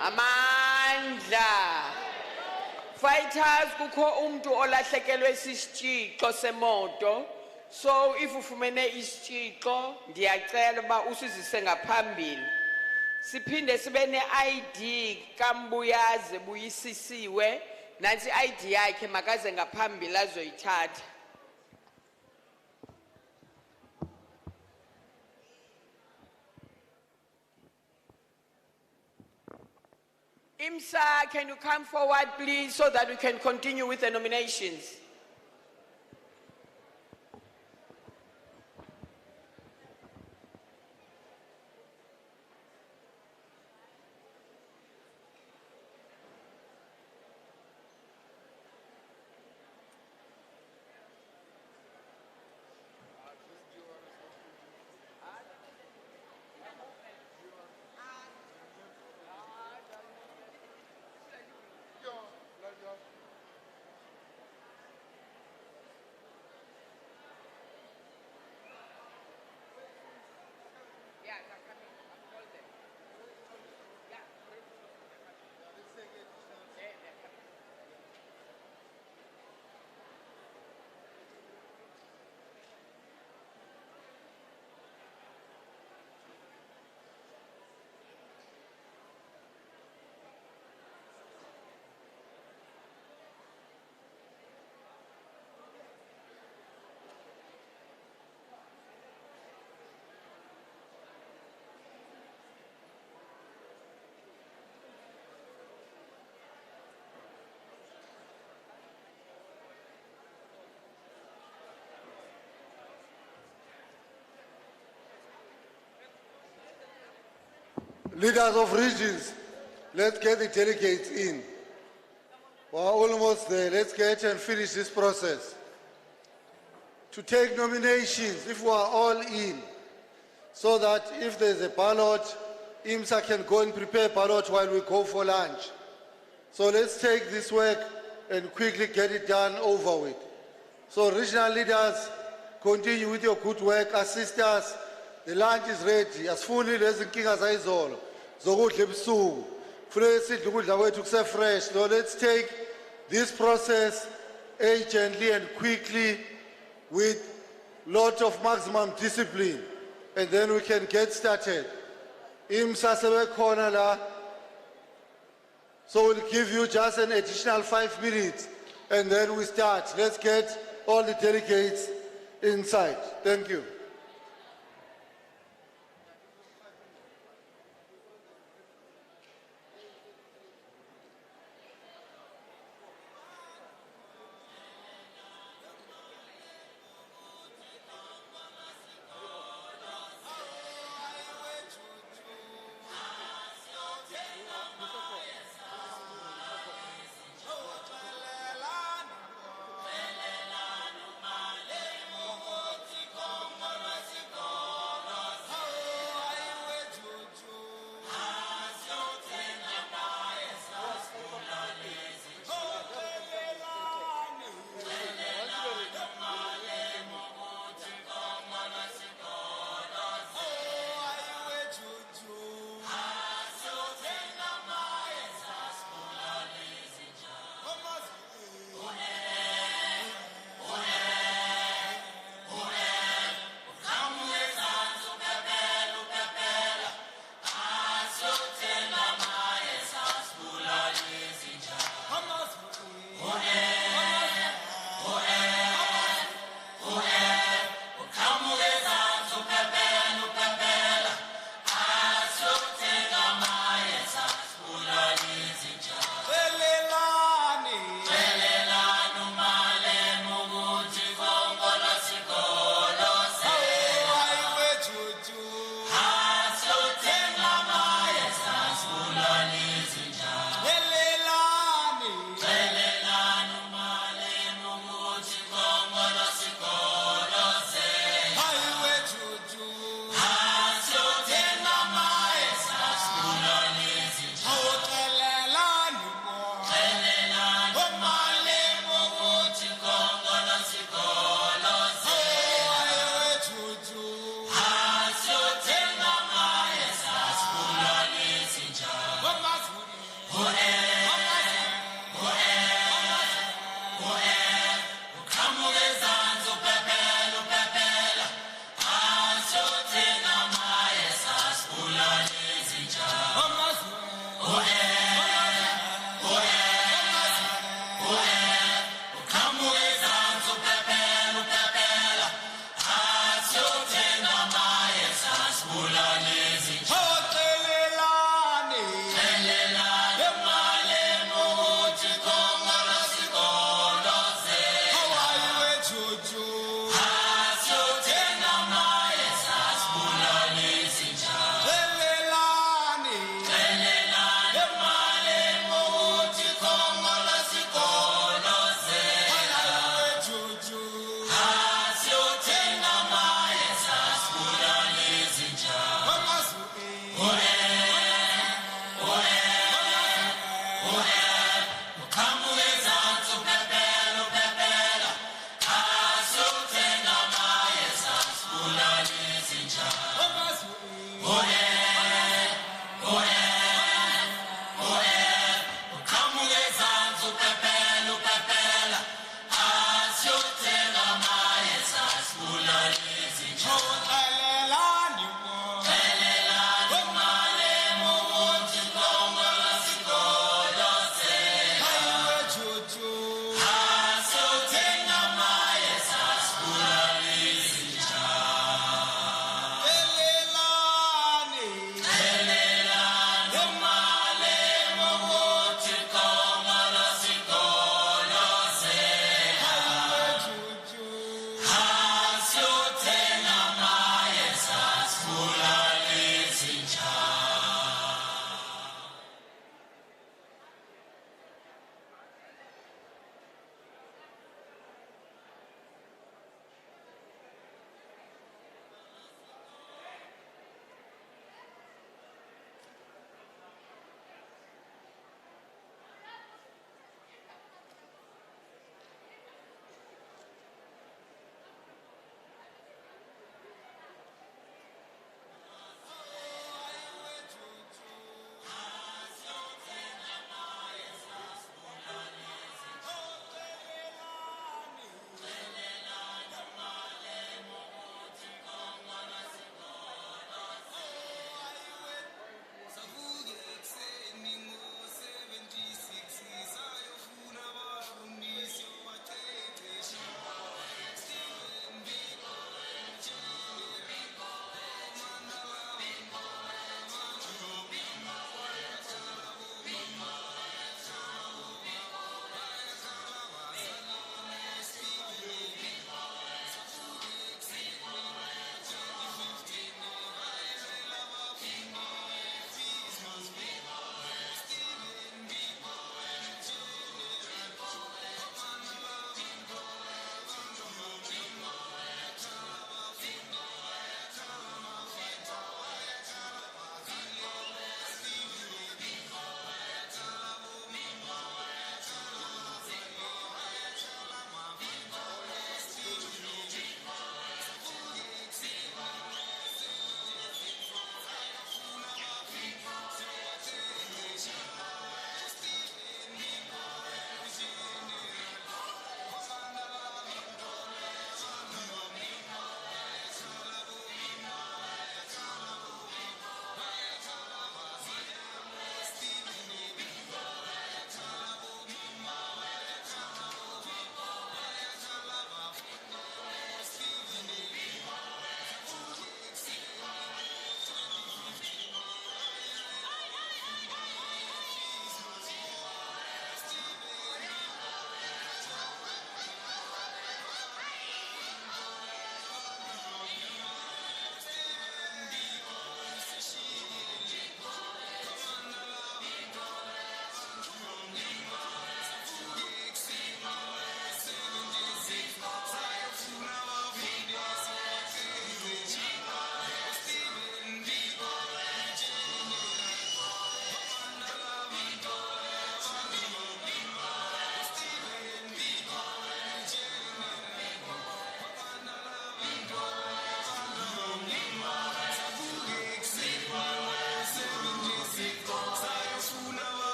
Amandla. Fighters, kukho umntu olahlekelwe sisitshixo semoto. So if ufumene isitshixo, ndiyacela uba usizise ngaphambili. Siphinde sibe ne-ID kaMbuyaze buyisisiwe. Nansi i-ID yakhe makaze ngaphambili azoyithatha. IMSA, can you come forward, please, so that we can continue with the nominations? Leaders of regions, let's get the delegates in. We're almost there. Let's get and finish this process. To take nominations, if we are all in, so that if there's a ballot, IMSA can go and prepare ballot while we go for lunch. So let's take this work and quickly get it done over with. So regional leaders, continue with your good work, assist us. The lunch is ready. Asifuni lezi nkinga zayizolo zokudla ebusuku. Kufanele sidle ukudla kwethu kuse fresh. So let's take this process urgently and quickly with lot of maximum discipline, and then we can get started. IMSA sebekhona la. So we'll give you just an additional 5 minutes and then we start. Let's get all the delegates inside. Thank you.